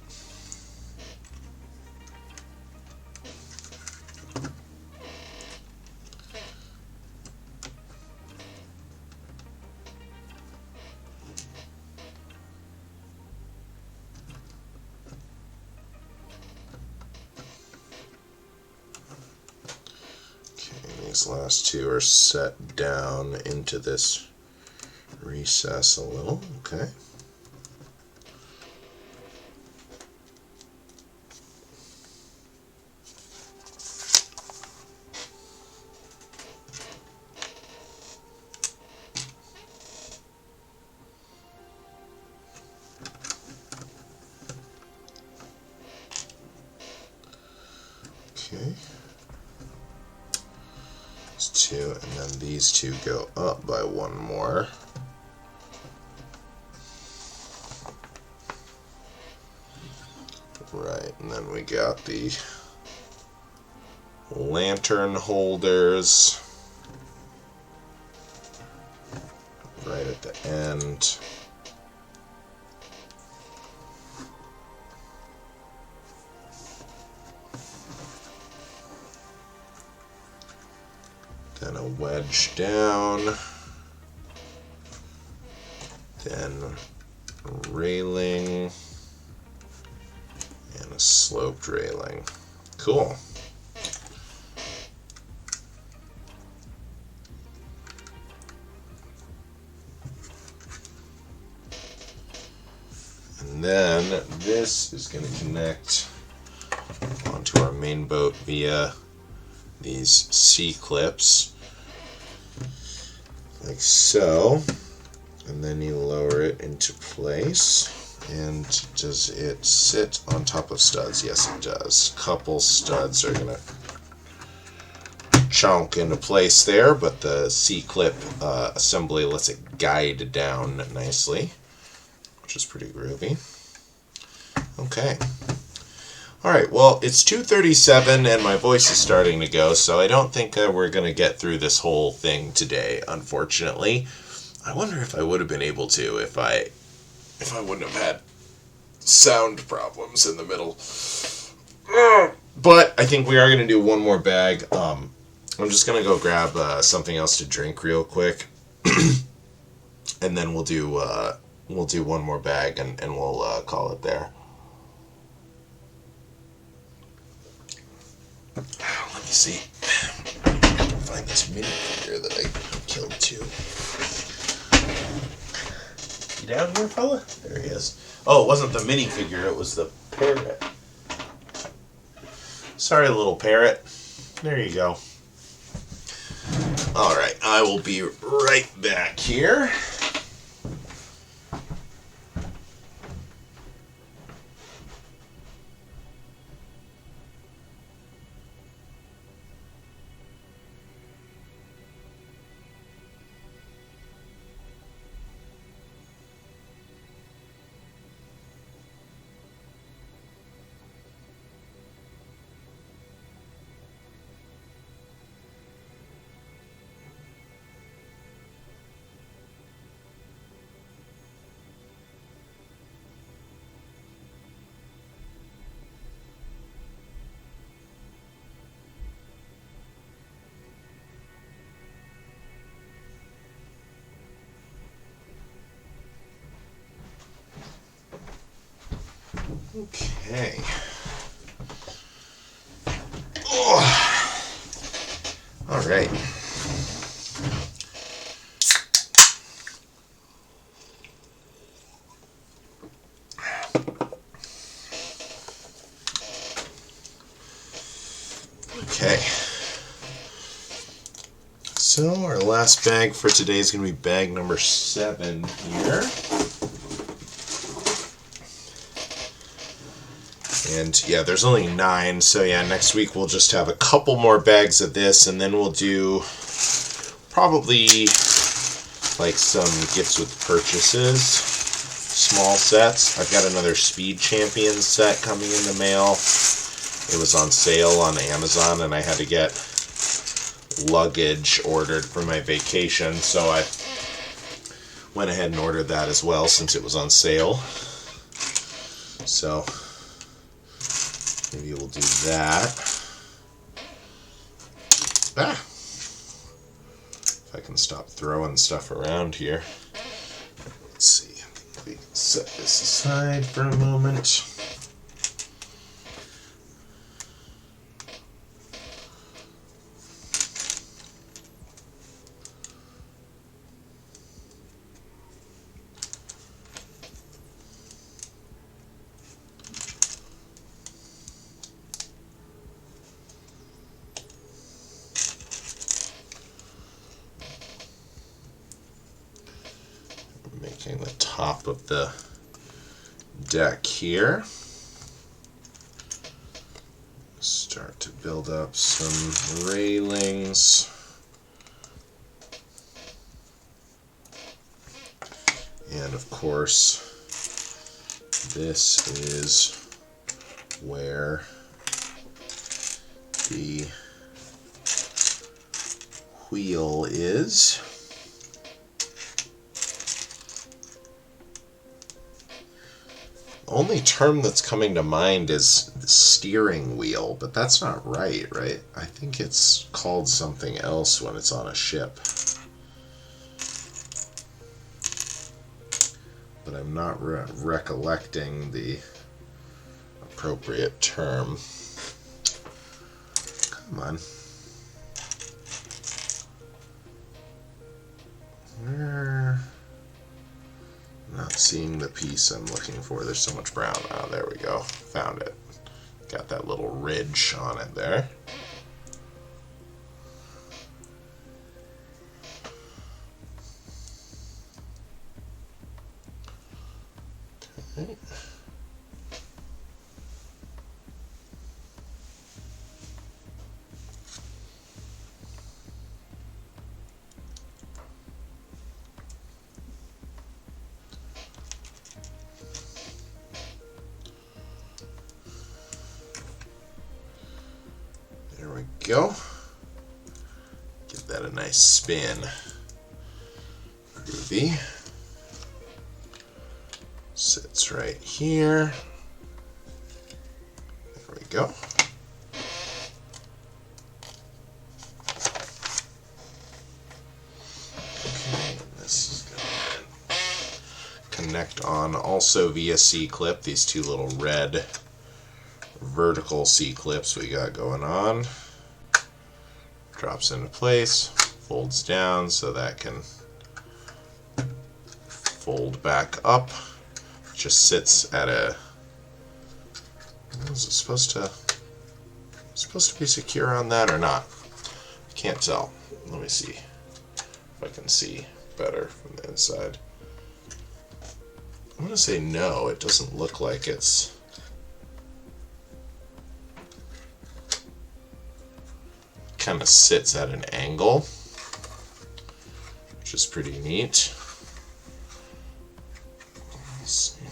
Okay, these last two are set down into this recess a little, okay. Okay. There's two, and then these two go up by one more. Right, and then we got the lantern holders right at the end. Then a wedge down. Then railing. And a sloped railing. Cool. And then this is going to connect onto our main boat via these C-clips, like so. And then you lower it into place. And does it sit on top of studs? Yes, it does. Couple studs are going to chunk into place there, but the C-clip assembly lets it guide down nicely, which is pretty groovy. Okay. Alright, well, it's 2:37 and my voice is starting to go, so I don't think we're going to get through this whole thing today, unfortunately. I wonder if I would have been able to if I if I wouldn't have had sound problems in the middle. But I think we are going to do one more bag. I'm just going to go grab something else to drink real quick. And then we'll do one more bag and we'll call it there. Let me see. Find this mini figure that I killed too. You down here, fella? There he is. Oh, it wasn't the mini figure, it was the parrot. Sorry, little parrot. There you go. Alright, I will be right back here. Okay. Oh. All right. Okay. So our last bag for today is going to be bag number 7 here. And yeah, there's only 9, so yeah, next week we'll just have a couple more bags of this, and then we'll do probably like some gifts with purchases, small sets. I've got another Speed Champions set coming in the mail. It was on sale on Amazon, and I had to get luggage ordered for my vacation, so I went ahead and ordered that as well since it was on sale. So maybe we'll do that. If I can stop throwing stuff around here. Let's see. I think we can set this aside for a moment. Making the top of the deck here. Start to build up some railings. And of course, this is where the wheel is. The only term that's coming to mind is the steering wheel, but that's not right? I think it's called something else when it's on a ship. But I'm not recollecting the appropriate term. Come on. Not seeing the piece I'm looking for. There's so much brown. Oh, there we go. Found it. Got that little ridge on it there. Okay. There we go. Give that a nice spin. Groovy. this right here. There we go. Okay, this is going to connect on also via C-clip, these two little red vertical C-clips we got going on. Drops into place, folds down so that can fold back up. Just sits at a... Is it supposed to be secure on that or not? I can't tell. Let me see if I can see better from the inside. I'm going to say no, it doesn't look like it's... Kind of sits at an angle, which is pretty neat. Let's see.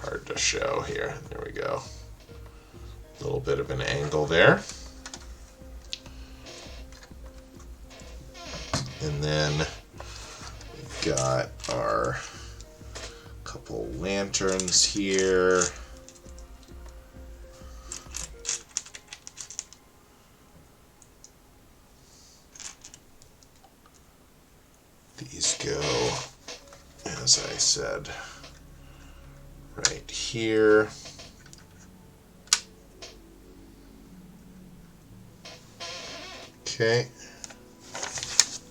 Hard to show here. There we go. A little bit of an angle there. And then we've got our couple lanterns here. These go, as I said, right here. Okay,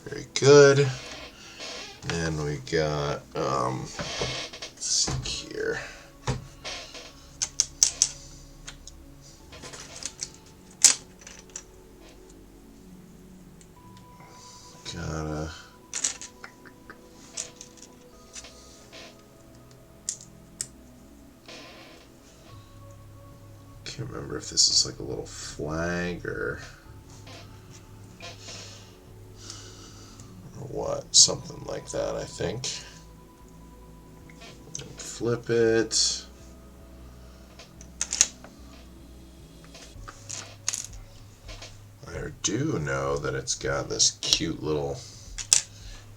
very good. Then we got, let's see here. Gotta... Can't remember if this is like a little flag or what, something like that, I think. And flip it. I do know that it's got this cute little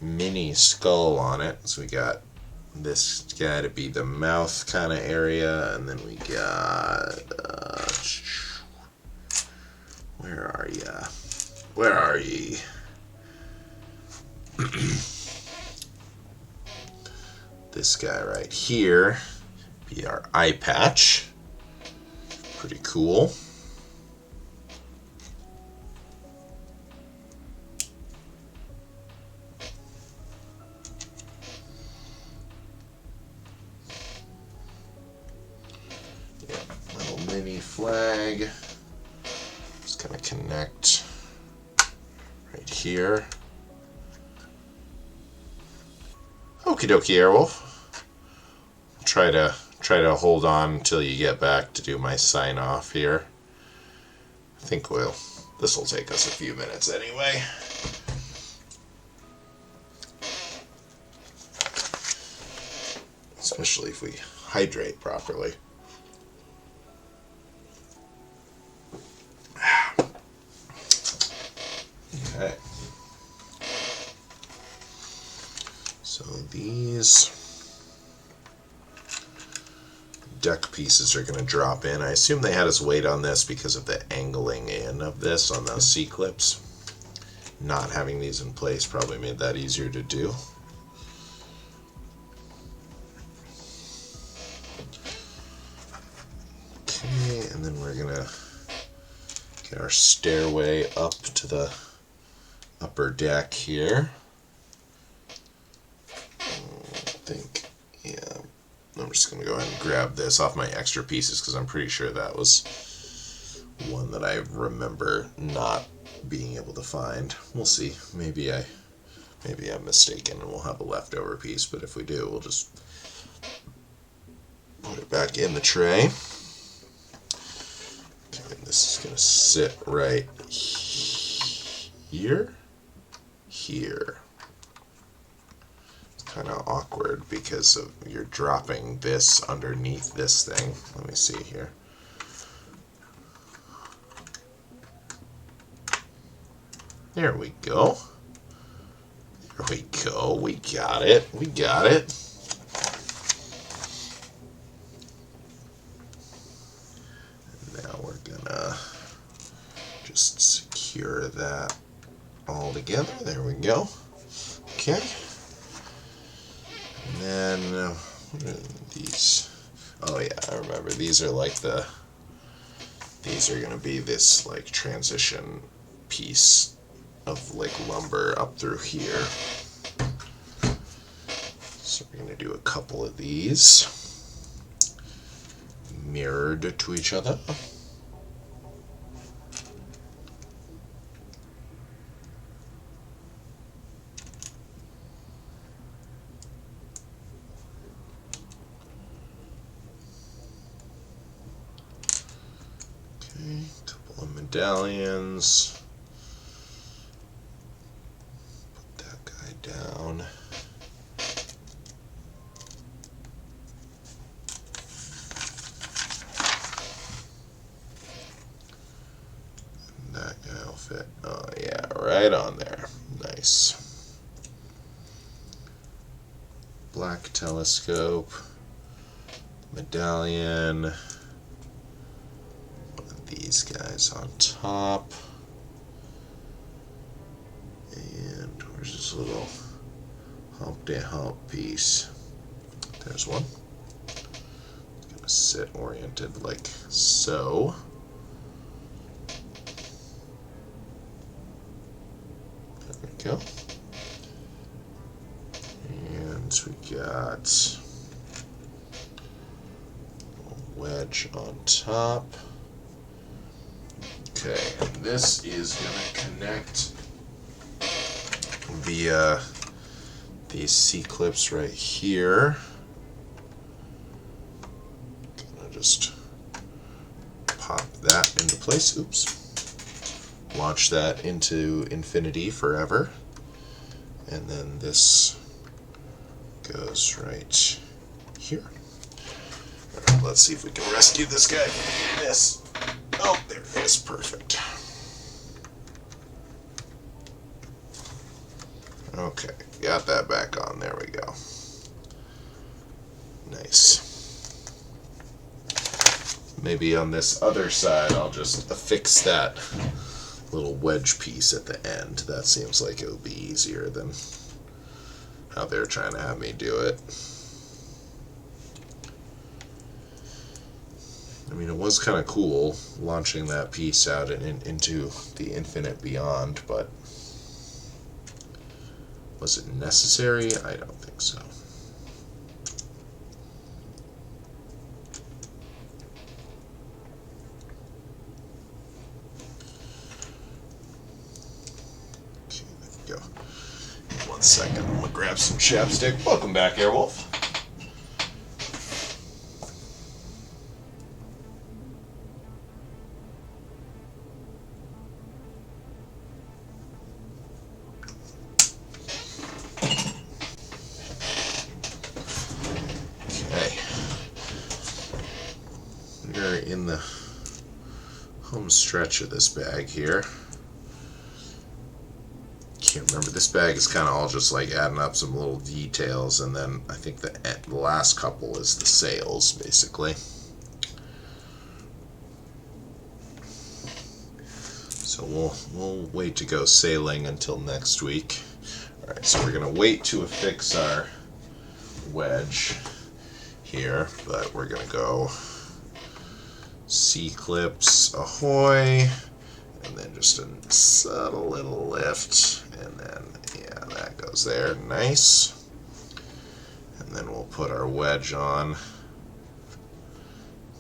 mini skull on it. So we got this guy to be the mouth kind of area, and then we got where are ya? Where are ye? This guy right here be our eye patch. Pretty cool. Mini flag. Just gonna connect right here. Okie dokie, Airwolf. Try to hold on until you get back to do my sign off here. I think this will take us a few minutes anyway. Especially if we hydrate properly. Okay. So these deck pieces are going to drop in. I assume they had us wait on this because of the angling in of this on those C-clips. Not having these in place probably made that easier to do. Okay, and then we're going to get our stairway up to the upper deck here. I think, yeah, I'm just going to go ahead and grab this off my extra pieces because I'm pretty sure that was one that I remember not being able to find. We'll see. Maybe I'm mistaken and we'll have a leftover piece, but if we do, we'll just put it back in the tray. Okay, and this is going to sit right here. It's kind of awkward because you're dropping this underneath this thing. Let me see here. There we go. There we go. We got it. We got it. just secure that all together. There we go. Okay. And then, what are these? Oh yeah, I remember. These are like these are going to be this like transition piece of like lumber up through here. So we're going to do a couple of these mirrored to each other. Okay, couple of medallions. Put that guy down. That guy will fit. Oh yeah, right on there. Nice. Black telescope. Medallion. One of these guys on top. And where's this little Humpty Hump piece? There's one. It's gonna sit oriented like so. There we go. And we got a wedge on top. Okay, and this is gonna connect via these C-clips right here. Gonna just pop that into place. Oops. Launch that into infinity forever. And then this goes right here. Alright, let's see if we can rescue this guy. Yes. Oh, there it is. Perfect. Okay, got that back on. There we go. Nice. Maybe on this other side I'll just affix that little wedge piece at the end. That seems like it would be easier than how they're trying to have me do it. I mean, it was kind of cool launching that piece out and into the infinite beyond, but was it necessary? I don't think so. Okay, there we go. 1 second, I'm gonna grab some chapstick. Welcome back, Airwolf. We're in the home stretch of this bag here. Can't remember, this bag is kind of all just like adding up some little details, and then I think the last couple is the sails, basically. So we'll wait to go sailing until next week. Alright, so we're going to wait to affix our wedge here, but we're going to go C-clips ahoy, and then just a subtle little lift, and then yeah, that goes there. Nice. And then we'll put our wedge on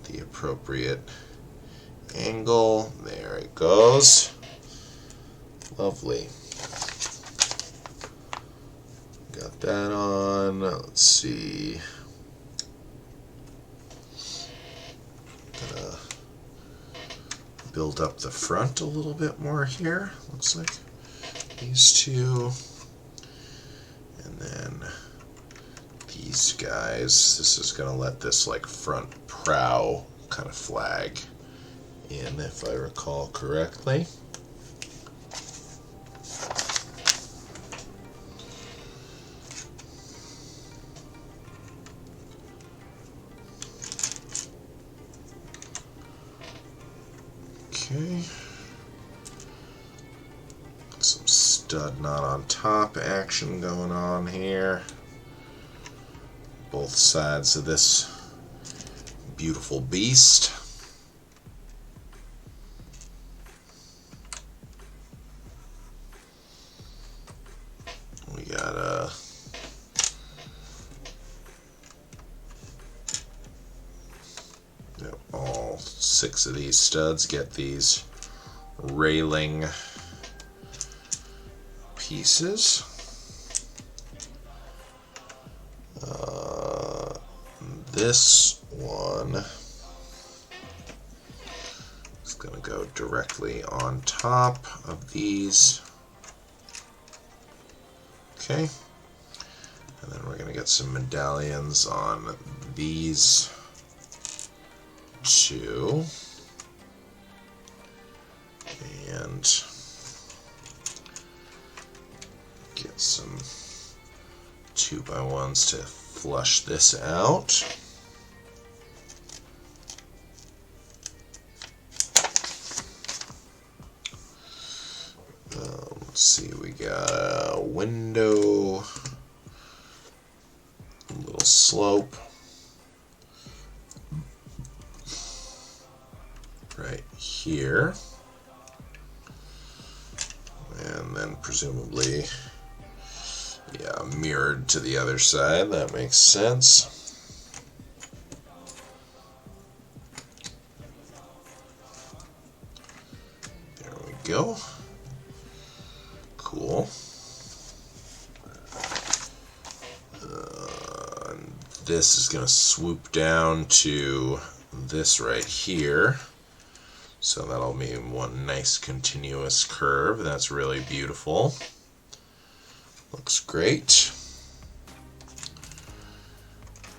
the appropriate angle. There it goes. Lovely. Got that on. Let's see. Gonna build up the front a little bit more here. Looks like these two. And then these guys. This is gonna let this like front prow kind of flag in, if I recall correctly. Okay. stud not on top action going on here. Both sides of this beautiful beast. We got all 6 of these studs get these railing pieces. This one is going to go directly on top of these. Okay, and then we're going to get some medallions on these 2. And get some 2x1s to flush this out. Let's see, we got a window, a little slope right here, and then presumably, yeah, mirrored to the other side. That makes sense. There we go. Cool. This is going to swoop down to this right here. So that'll be one nice continuous curve. That's really beautiful. Looks great.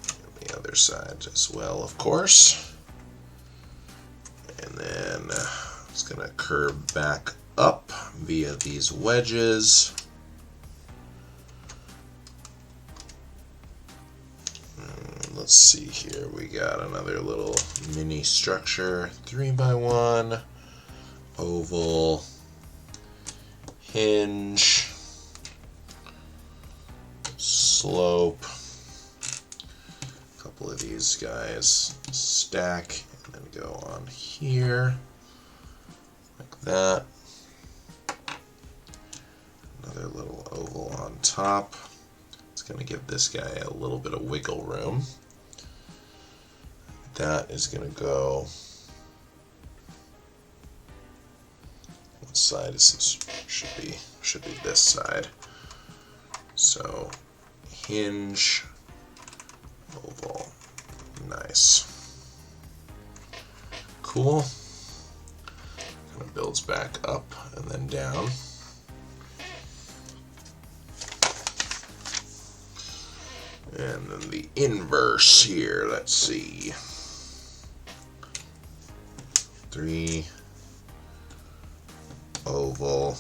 And the other side as well, of course. And then it's going to curve back up via these wedges. Let's see here, we got another little mini structure, 3x1, oval, hinge, slope, a couple of these guys stack and then go on here, like that. Another little oval on top. It's going to give this guy a little bit of wiggle room. That is going to go. What side is this? Should be this side. So hinge, oval, nice, cool. Kind of builds back up and then down. And then the inverse here, let's see. 3, oval,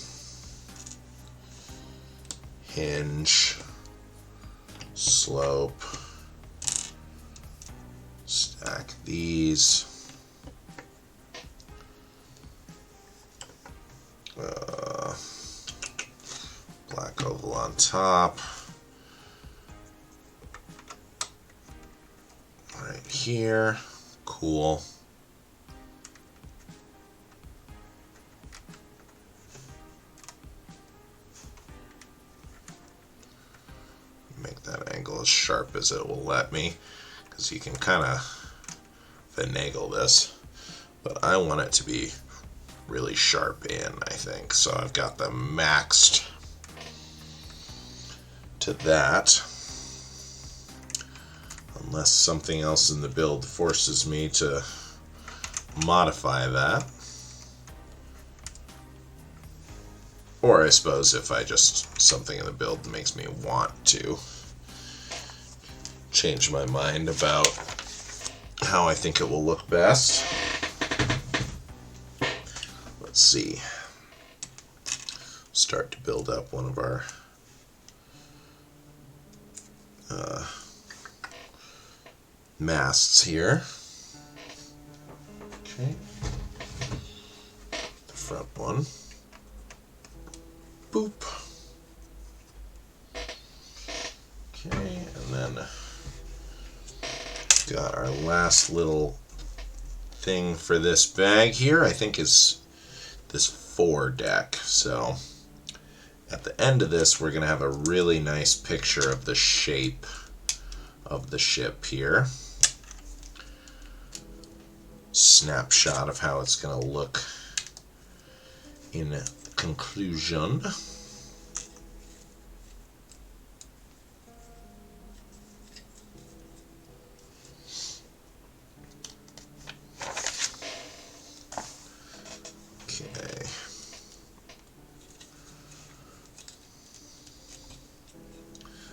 hinge, slope, stack these. Black oval on top. Right here, cool. Make that angle as sharp as it will let me, because you can kind of finagle this, but I want it to be really sharp in, I think. So I've got them maxed to that. Unless something else in the build forces me to modify that. Or I suppose if I just, something in the build makes me want to change my mind about how I think it will look best. Let's see. Start to build up one of our masts here. Okay. The front one. Boop. Okay, and then got our last little thing for this bag here, I think is this 4 deck. So at the end of this, we're going to have a really nice picture of the shape of the ship here. Snapshot of how it's going to look in conclusion. Okay.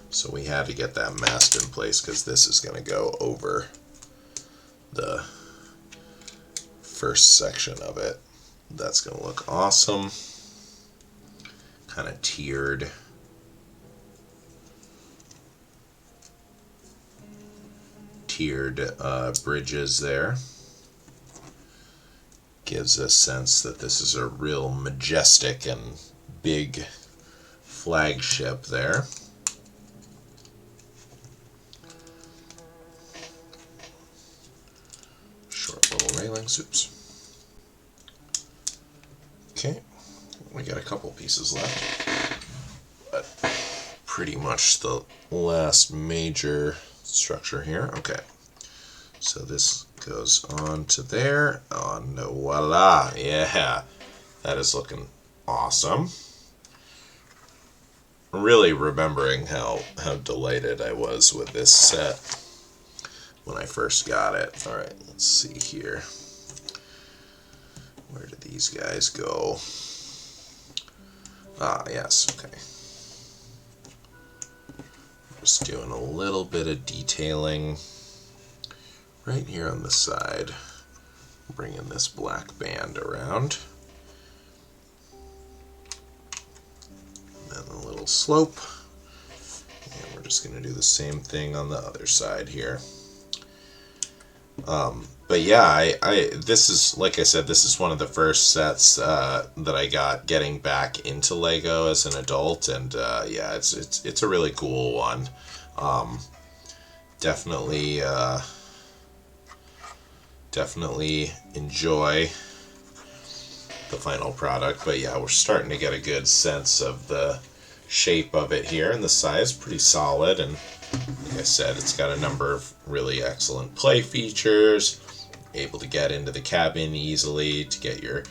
So we had to get that mast in place because this is going to go over the first section of it. That's going to look awesome. Kind of tiered. Bridges there. Gives a sense that this is a real majestic and big flagship there. Short little railings. Oops. Okay, we got a couple pieces left, but pretty much the last major structure here. Okay, so this goes on to there. Oh, no, voila. Yeah, that is looking awesome. Really remembering how delighted I was with this set when I first got it. All right, let's see here. Where did these guys go? Ah, yes, okay. Just doing a little bit of detailing right here on the side. Bringing this black band around. And then a little slope. And we're just going to do the same thing on the other side here. But yeah, this is, like I said, this is one of the first sets that I got getting back into Lego as an adult, and yeah, it's a really cool one. Definitely enjoy the final product, but yeah, we're starting to get a good sense of the shape of it here, and the size pretty solid, and like I said, it's got a number of really excellent play features. Able to get into the cabin easily, to get your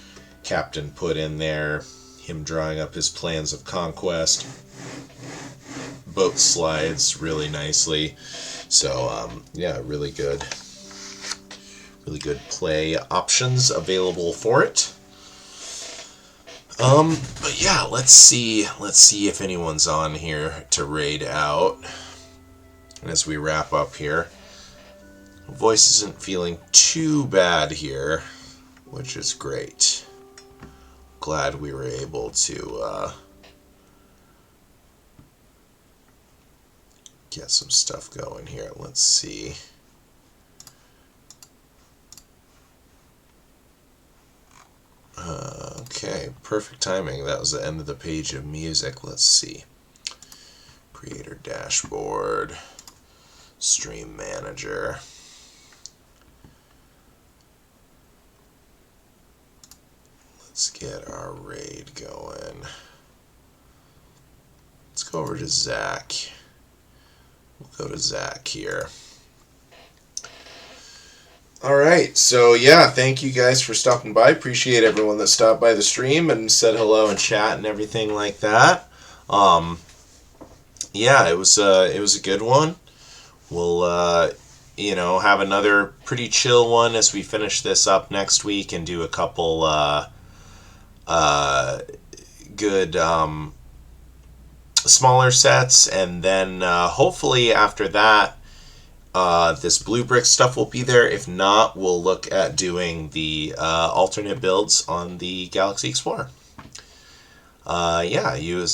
captain put in there, him drawing up his plans of conquest. Boat slides really nicely. So yeah, really good play options available for it. But yeah, let's see if anyone's on here to raid out as we wrap up here. Voice isn't feeling too bad here, which is great. Glad we were able to get some stuff going here. Let's see. Okay, perfect timing. That was the end of the page of music. Let's see. Creator dashboard, stream manager. Let's get our raid going. Let's go over to Zach. We'll go to Zach here. Alright, so yeah, thank you guys for stopping by. Appreciate everyone that stopped by the stream and said hello and chat and everything like that. Yeah, it was a good one. We'll have another pretty chill one as we finish this up next week and do a couple good smaller sets, and then hopefully after that this blue brick stuff will be there. If not, we'll look at doing the alternate builds on the Galaxy Explorer. Yeah, you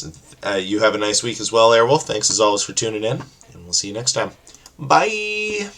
have a nice week as well, Airwolf. Thanks as always for tuning in, and we'll see you next time. Bye!